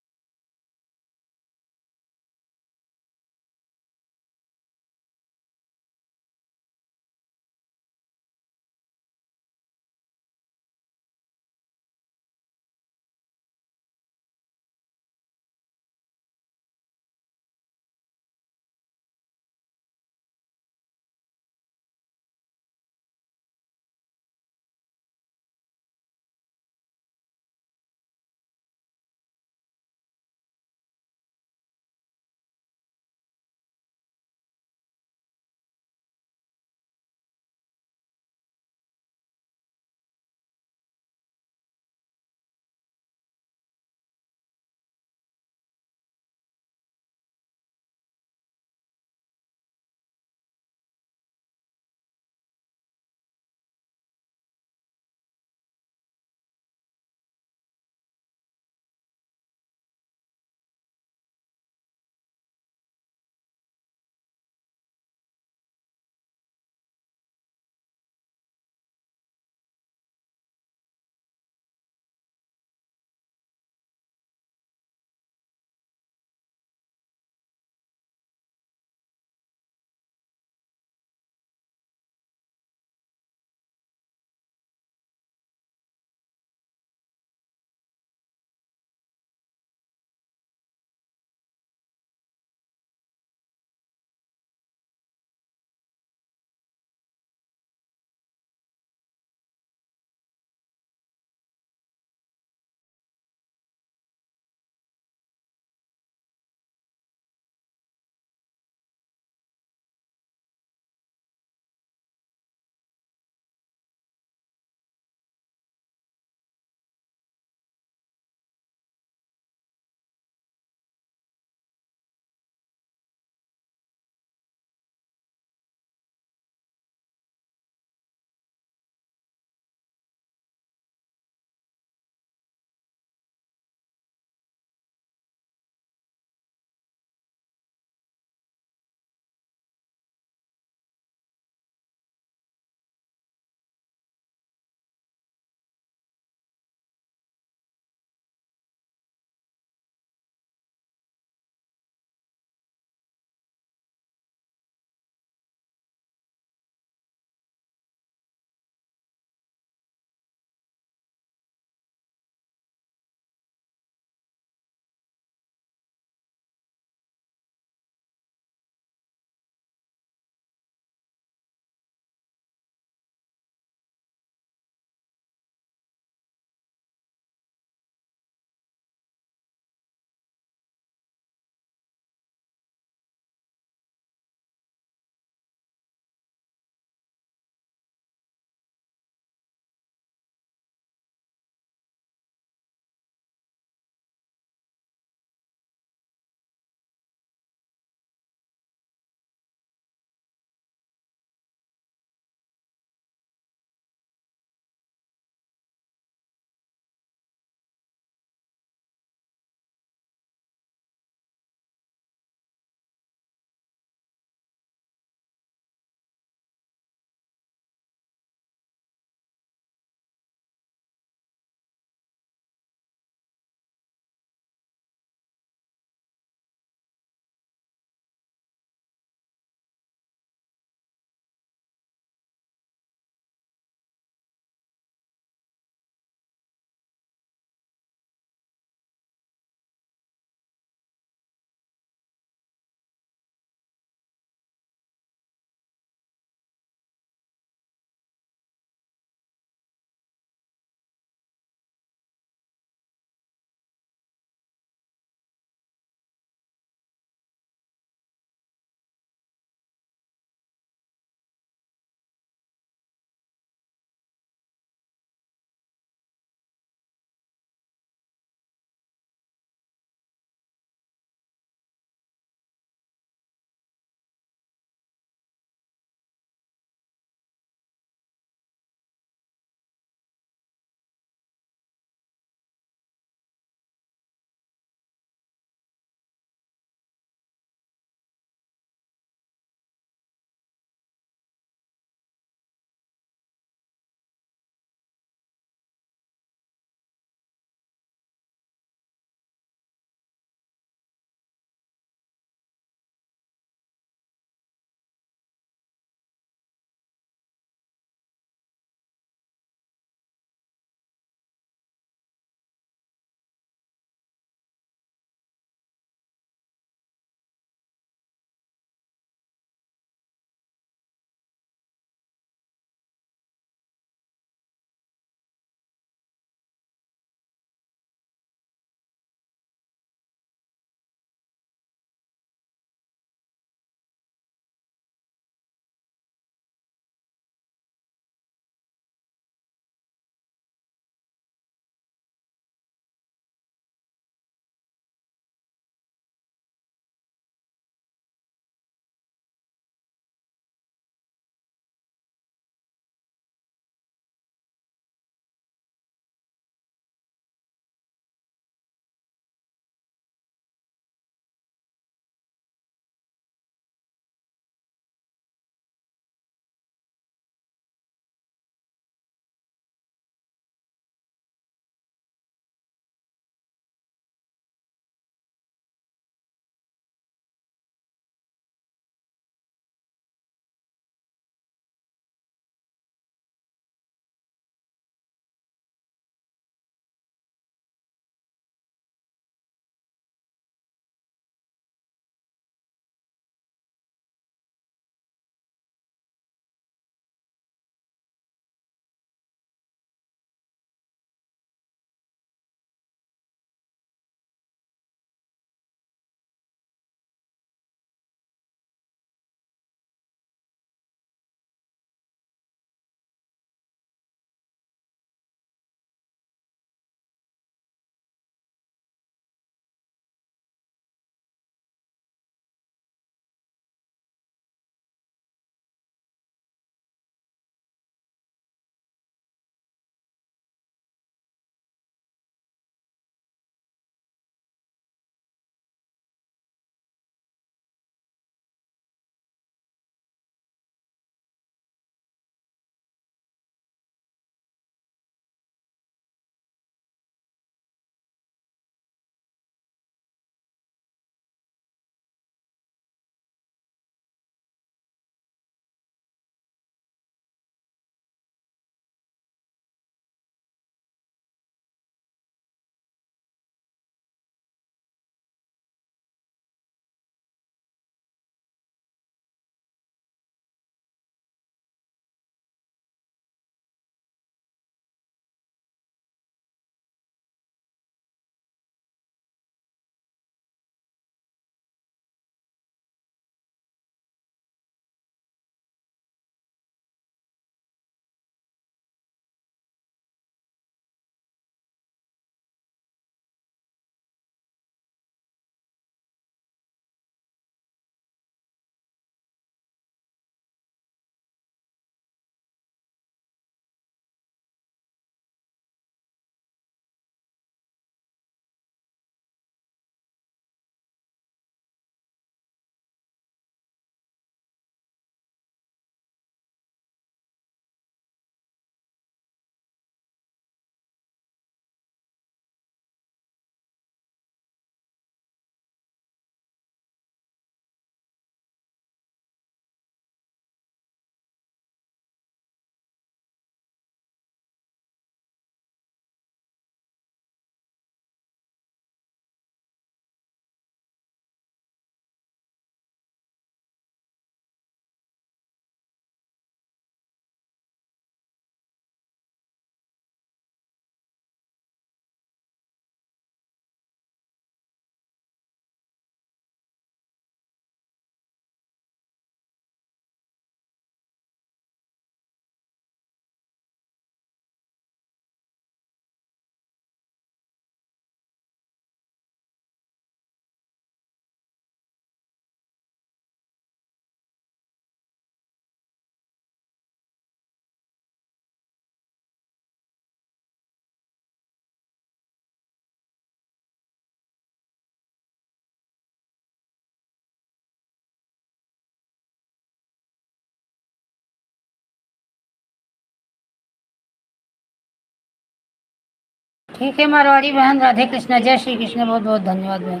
ठीक है मारवाड़ी बहन, राधे कृष्णा, जय श्री कृष्ण, बहुत बहुत धन्यवाद बहन।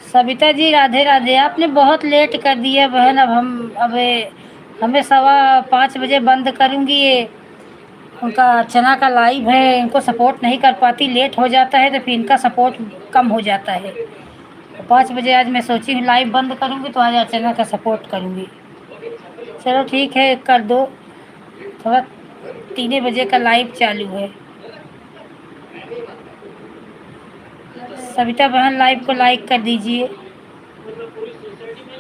सविता जी राधे राधे। आपने बहुत लेट कर दिया बहन। अब हमें 5:15 बजे बंद करूँगी। ये उनका चना का लाइव है, इनको सपोर्ट नहीं कर पाती, लेट हो जाता है तो फिर इनका सपोर्ट कम हो जाता है। 5 बजे आज मैं सोची हूँ लाइव बंद करूँगी, तो आज अर्चना का सपोर्ट करूँगी। चलो ठीक है, कर दो। थोड़ा 3 बजे का लाइव चालू है। सविता बहन लाइव को लाइक कर दीजिए।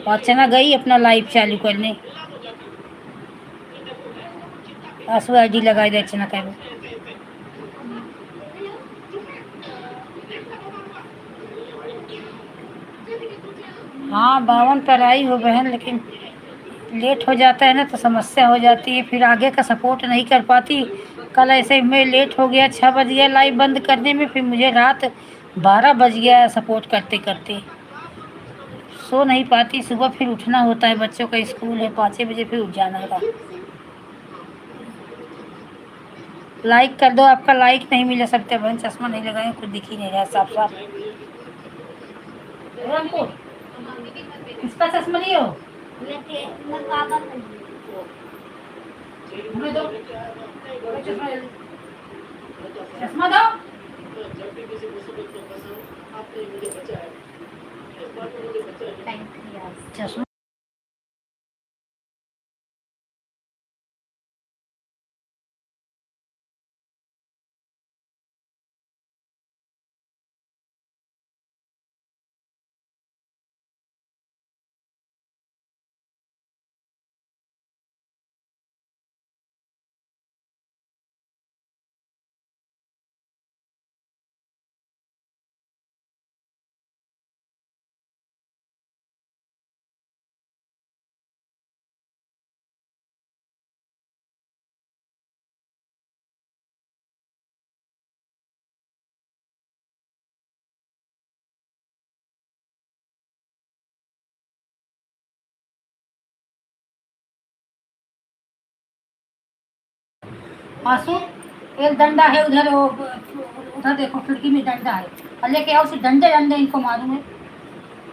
अर्चना गई अपना लाइव चालू करने। आंसू आईडी लगाई दे अर्चना का। हाँ 52 पर आई हो बहन, लेकिन लेट हो जाता है ना तो समस्या हो जाती है, फिर आगे का सपोर्ट नहीं कर पाती। कल ऐसे ही मैं लेट हो गया, 6 बज गया लाइव बंद करने में, फिर मुझे रात 12 बज गया सपोर्ट करते करते। सो नहीं पाती, सुबह फिर उठना होता है, बच्चों का स्कूल है, 5 बजे फिर उठ जाना है। लाइक कर दो। आपका लाइक नहीं मिल सकता बहन, चश्मा नहीं लगाए, कुछ दिख ही नहीं रहा साफ साफ। इसका चश्मा नहीं हो मैं पापा कर हमें दो चश्मा दो। चश्मा आंसू एक डंडा है उधर, वो उधर देखो खिड़की में डंडा है, और लेके आओ उसे डंडे डंडे इनको मारूंगे।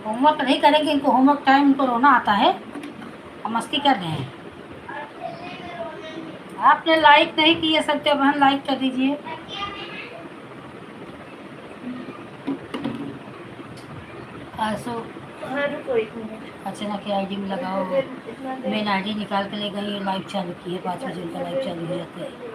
होमवर्क नहीं करेंगे, इनको होमवर्क टाइम इनको रोना आता है और मस्ती कर रहे हैं। आपने लाइक नहीं किए, सत्या बहन लाइक कर दीजिए। आंसू अर्चना की आईडी में लगाओ। मेन आईडी निकाल के ले गई, लाइव चालू की है, 5 बजे उनका लाइव चालू हो जाता है।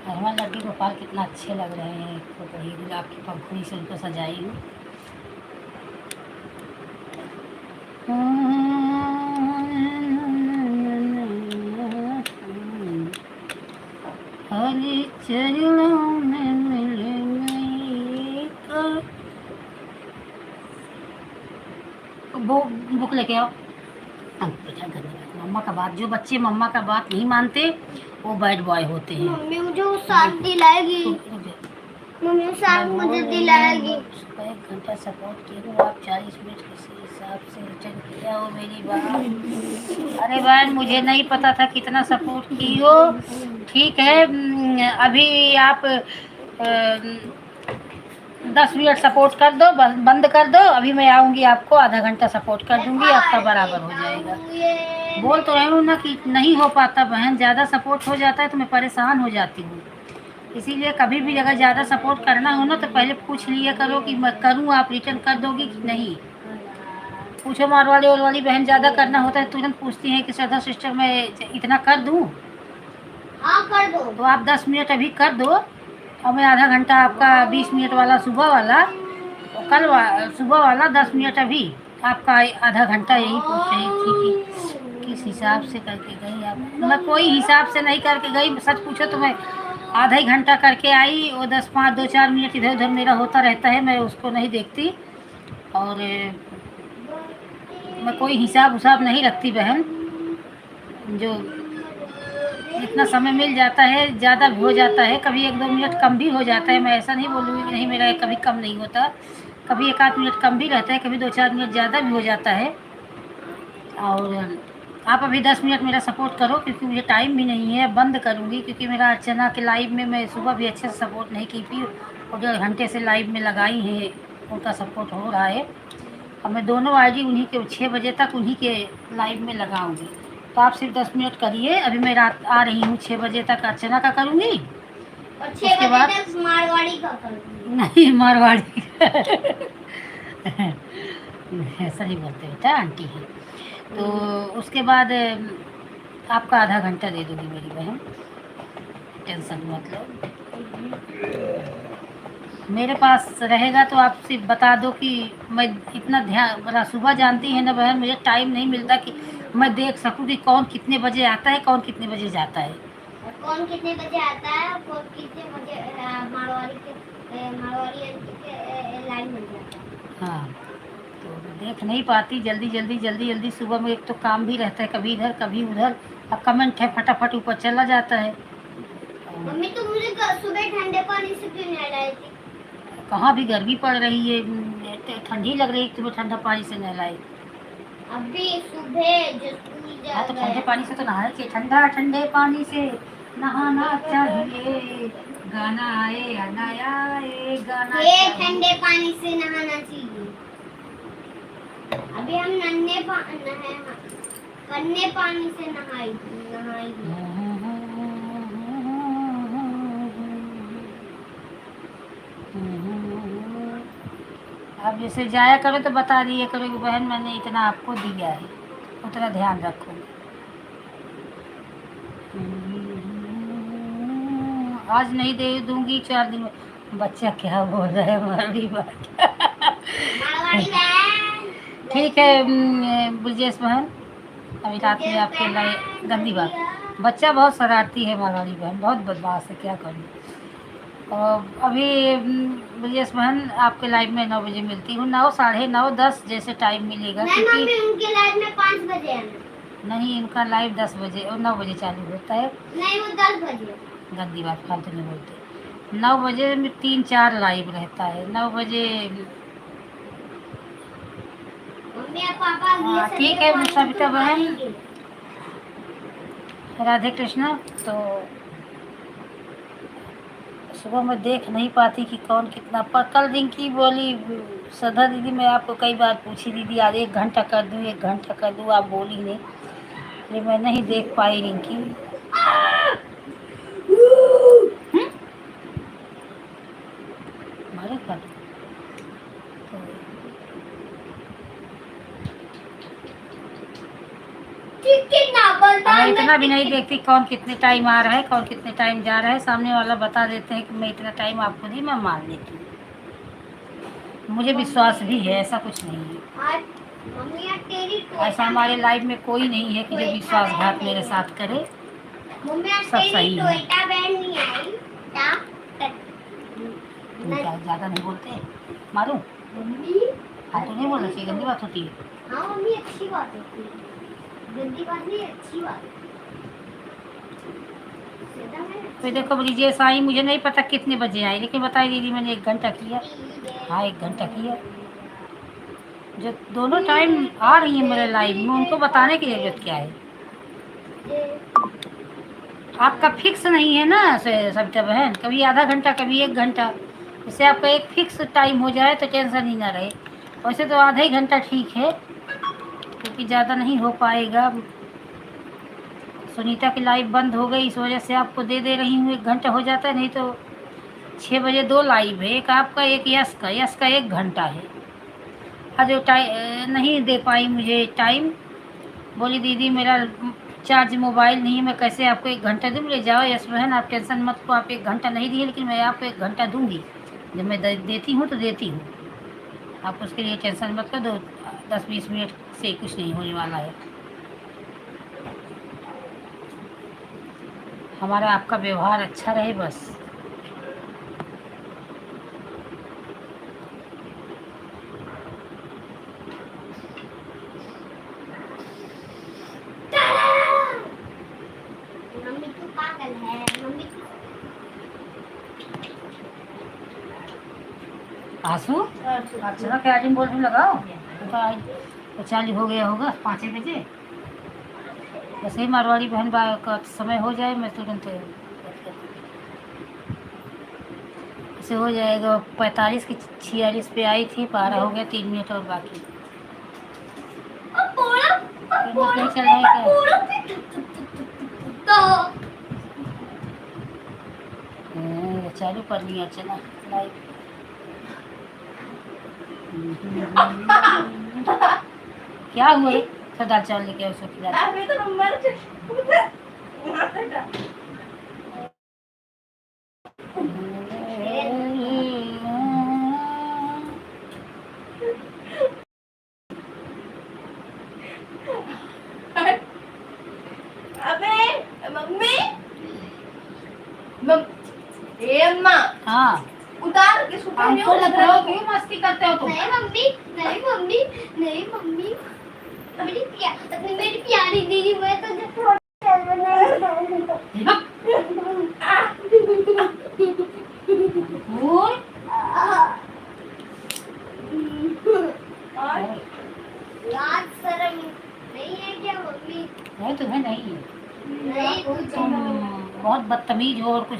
हमारे लड्डू गोपाल कितना अच्छे लग रहे हैं, फोटो ही गुलाब की पंखुड़ी से उनको सजाई हूँ। हरी चरणों में मिलेंगे बुक लेके आओ। मम्मा का बात, जो बच्चे मम्मा का बात नहीं मानते वो बैड बॉय होते हैं। मम्मी मुझे वो साथ दिलाएगी, मम्मी साथ मुझे दिलाएगी। 1 घंटा सपोर्ट किया, आप 40 मिनट किसी हिसाब से रिटर्न किया हो मेरी बात। अरे बहन मुझे नहीं पता था कितना सपोर्ट की हो। ठीक है, अभी आप 10 मिनट सपोर्ट कर दो, बंद कर दो। अभी मैं आऊँगी, आपको आधा घंटा सपोर्ट कर दूँगी, आपका बराबर हो जाएगा। बोल तो रही हूँ ना कि नहीं हो पाता बहन, ज़्यादा सपोर्ट हो जाता है तो मैं परेशान हो जाती हूँ। इसीलिए कभी भी अगर ज़्यादा सपोर्ट करना हो ना तो पहले पूछ लिया करो कि मैं करूँ, आप रिटर्न कर दोगी कि नहीं। पूछो मारवाड़ी और वाली बहन, ज़्यादा करना होता है तुरंत पूछती हैं कि श्रद्धा सिस्टर मैं इतना कर दूँ। हाँ कर दो। तो आप 10 मिनट अभी कर दो, और मैं आधा घंटा आपका 20 मिनट वाला सुबह वाला, सुबह वाला 10 मिनट अभी आपका आधा घंटा यही पूछ रही थी कि किस हिसाब से करके गई आप। मैं कोई हिसाब से नहीं करके गई, सच पूछो तो मैं आधा ही घंटा करके आई। वो 2-4 मिनट इधर उधर मेरा होता रहता है, मैं उसको नहीं देखती। और मैं कोई हिसाब नहीं रखती बहन, जो जितना समय मिल जाता है ज़्यादा भी हो जाता है, कभी 1-2 मिनट कम भी हो जाता है। मैं ऐसा नहीं बोलूँगी कि नहीं, मेरा कभी कम नहीं होता, कभी 1-8 मिनट कम भी रहता है, कभी 2-4 मिनट ज़्यादा भी हो जाता है। और आप अभी 10 मिनट मेरा सपोर्ट करो, क्योंकि मुझे टाइम भी नहीं है, बंद करूँगी, क्योंकि मेरा अर्चना के लाइव में मैं सुबह भी अच्छे से सपोर्ट नहीं की थी, और 1.5 घंटे से लाइव में लगाई हैं, उनका सपोर्ट हो रहा है। अब मैं दोनों आईडी उन्हीं के 6 बजे तक उन्हीं के लाइव में लगाऊंगी। तो आप सिर्फ 10 मिनट करिए, अभी मैं रात आ रही हूँ 6 बजे तक अर्चना का करूँगी, और 6 उसके बाद बजे तक मारवाड़ी का करूँगी। नहीं मारवाड़ी सही बोलते बेटा, आंटी है। तो उसके बाद आपका आधा घंटा दे दूँगी मेरी बहन, टेंशन मत लो। मेरे पास रहेगा तो आप सिर्फ बता दो कि मैं इतना ध्यान, बड़ा सुबह जानती है ना बहन, मुझे टाइम नहीं मिलता कि मैं देख सकूं कि कौन कितने बजे आता है, कौन कितने बजे जाता है। और कौन कितने बजे आता है और कौन कितने बजे मारवाड़ी आंटी के लाइन मिल जाता है। हाँ, तो देख नहीं पाती, जल्दी जल्दी जल्दी जल्दी सुबह में एक तो काम भी रहता है, कभी इधर कभी उधर, अब कमेंट है फटाफट ऊपर चला जाता है। मम्मी तो मुझे सुबह ठंडे पानी से क्यों नहीं नहलाई थी? कहाँ भी गर्मी पड़ रही है, ठंडी लग रही है, तुम्हें ठंडा पानी से नहलाई? अभी सुबह जो स्कूल जा हाँ, तो ठंडे गए। पानी से तो नहाना चाहिए, ठंडा ठंडे पानी से नहाना चाहिए, गाना आए या ना आए, गाना ये चाहिए। ठंडे पानी से नहाना चाहिए। अभी हम पन्ने पानी से नहाएंगे। अब जैसे जाया करो तो बता दिया करो कि बहन मैंने इतना आपको दिया है, उतना ध्यान रखो। आज नहीं दे दूंगी 4 दिन में। बच्चा क्या बोल रहा है, हमारी बात मारवाड़ी बहन। ठीक है ब्रजेश बहन, अभी रात में आपके लिए गंदी बात, बच्चा बहुत शरारती है मारवाड़ी बहन, बहुत बदमाश है, क्या करूँ। और अभी ब्रजेश बहन आपके लाइव में 9 बजे मिलती हूँ, 9, 9:30, 10 जैसे टाइम मिलेगा, नहीं क्योंकि मम्मी उनके लाइव में 5 बजे आना। नहीं, इनका लाइव 10 बजे और 9 बजे चालू होता है। नहीं वो 10 बजे। गंदी बात फालतू नहीं बोलते। 9 बजे में 3-4 लाइव रहता है, 9 बजे। मम्मी और पापा हाँ, ठीक है सविता बहन, राधे कृष्णा। तो सुबह मैं देख नहीं पाती कि कौन कितना, पर कल रिंकी बोली, सदा दीदी मैं आपको कई बार पूछी दीदी आज 1 घंटा कर दूँ, 1 घंटा कर दूँ, आप बोली नहीं, इसलिए मैं नहीं देख पाई रिंकी। मारे कर मैं इतना भी नहीं देखती कौन कितने टाइम आ रहा है, कौन कितने टाइम जा रहा है, सामने वाला बता देते हैं कि मैं इतना टाइम आपको दी, मैं मान लेती हूँ, मुझे विश्वास भी है, ऐसा कुछ नहीं है। ऐसा हमारे लाइफ में कोई नहीं है कि जो विश्वासघात मेरे साथ करे, सब सही है। तुम क्या ज़्यादा नहीं बोलते, मारूं? हाँ, तो नहीं बोलना चाहिए, गंदी बात होती है। हाँ मम्मी अच्छी बात होती है, गंदी बात नहीं, अच्छी बात है। तो देखो ब्रिजेश आई, मुझे नहीं पता कितने बजे आई, लेकिन बताई दीदी मैंने 1 घंटा किया। हाँ, 1 घंटा किया। जो दोनों टाइम आ रही है मेरे लाइव में, उनको बताने की जरूरत क्या है? आपका फिक्स नहीं है ना सविता बहन, कभी आधा घंटा कभी 1 घंटा, इससे आपका एक फिक्स टाइम हो जाए तो टेंशन ही ना रहे। वैसे तो आधा ही घंटा ठीक है, क्योंकि ज़्यादा नहीं हो पाएगा। सुनीता की लाइव बंद हो गई, इस वजह से आपको दे रही हूँ, 1 घंटा हो जाता है, नहीं तो 6 बजे 2 लाइव है, एक आपका एक यश का 1 घंटा है। आज नहीं दे पाई मुझे टाइम, बोली दीदी मेरा चार्ज मोबाइल नहीं है, मैं कैसे आपको 1 घंटा दूँ? ले जाओ यश बहन, आप टेंशन मत को, आप 1 घंटा नहीं दिए, लेकिन मैं आपको 1 घंटा दूँगी, जब मैं देती हूँ तो देती हूँ, आप उसके लिए टेंशन मत कर दो। 10-20 मिनट से कुछ नहीं होने वाला है, हमारा आपका व्यवहार अच्छा रहे बस। मम्मी तो पागल है, मम्मी आंसू अच्छा क्या बोल रही लगाओ, तो तो चालू हो गया होगा 5 बजे। वैसे ही मारवाड़ी बहन का समय हो जाए मैं तुरंत इसे हो जाएगा। 45 की 46 पे आई थी, पारा हो गया, 3 मिनट और बाकी। नहीं चल रहा है क्या? चालू कर लिया चला लाइव। क्या हुआ है? तो दाल चावल लेके आओ, उसको खिला अबे मम्मी अम्मा। हाँ, उतार के सुबह हमको लग रहा हो क्यों मस्ती करते हो तुम? नहीं मम्मी, नहीं मम्मी, नहीं मम्मी, मेरी प्यारी दीदी, मैं तो जब थोड़ा और लाज शर्म नहीं है क्या मम्मी? नहीं, तुम्हें नहीं है। नहीं तुम बहुत बदतमीज हो और कुछ।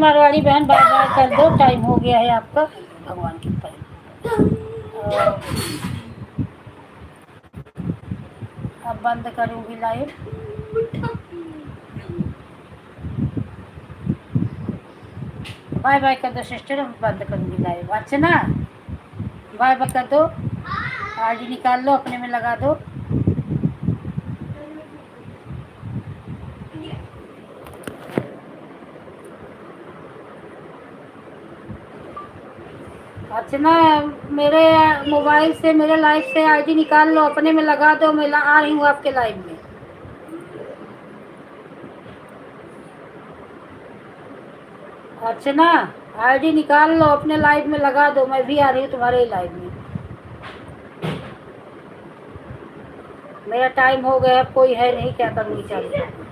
मारवाड़ी बहन बाय बाय कर दो, टाइम हो गया है आपका। भगवान की कृपा। अब बंद करूंगी लाइव। बाय बाय कर दो सिस्टर, अब बंद करूंगी लाइव। अच्छा ना, बाय बाय कर दो। आईडी निकाल लो, अपने में लगा दो। अर्चना, मेरे मोबाइल से, मेरे लाइव से आईडी निकाल लो, अपने में लगा दो। मैं आ रही हूँ आपके लाइव में। अर्चना, आईडी निकाल लो, अपने लाइव में लगा दो। मैं भी आ रही हूँ तुम्हारे लाइव में। मेरा टाइम हो गया, कोई है नहीं, क्या करूँगी? चलो।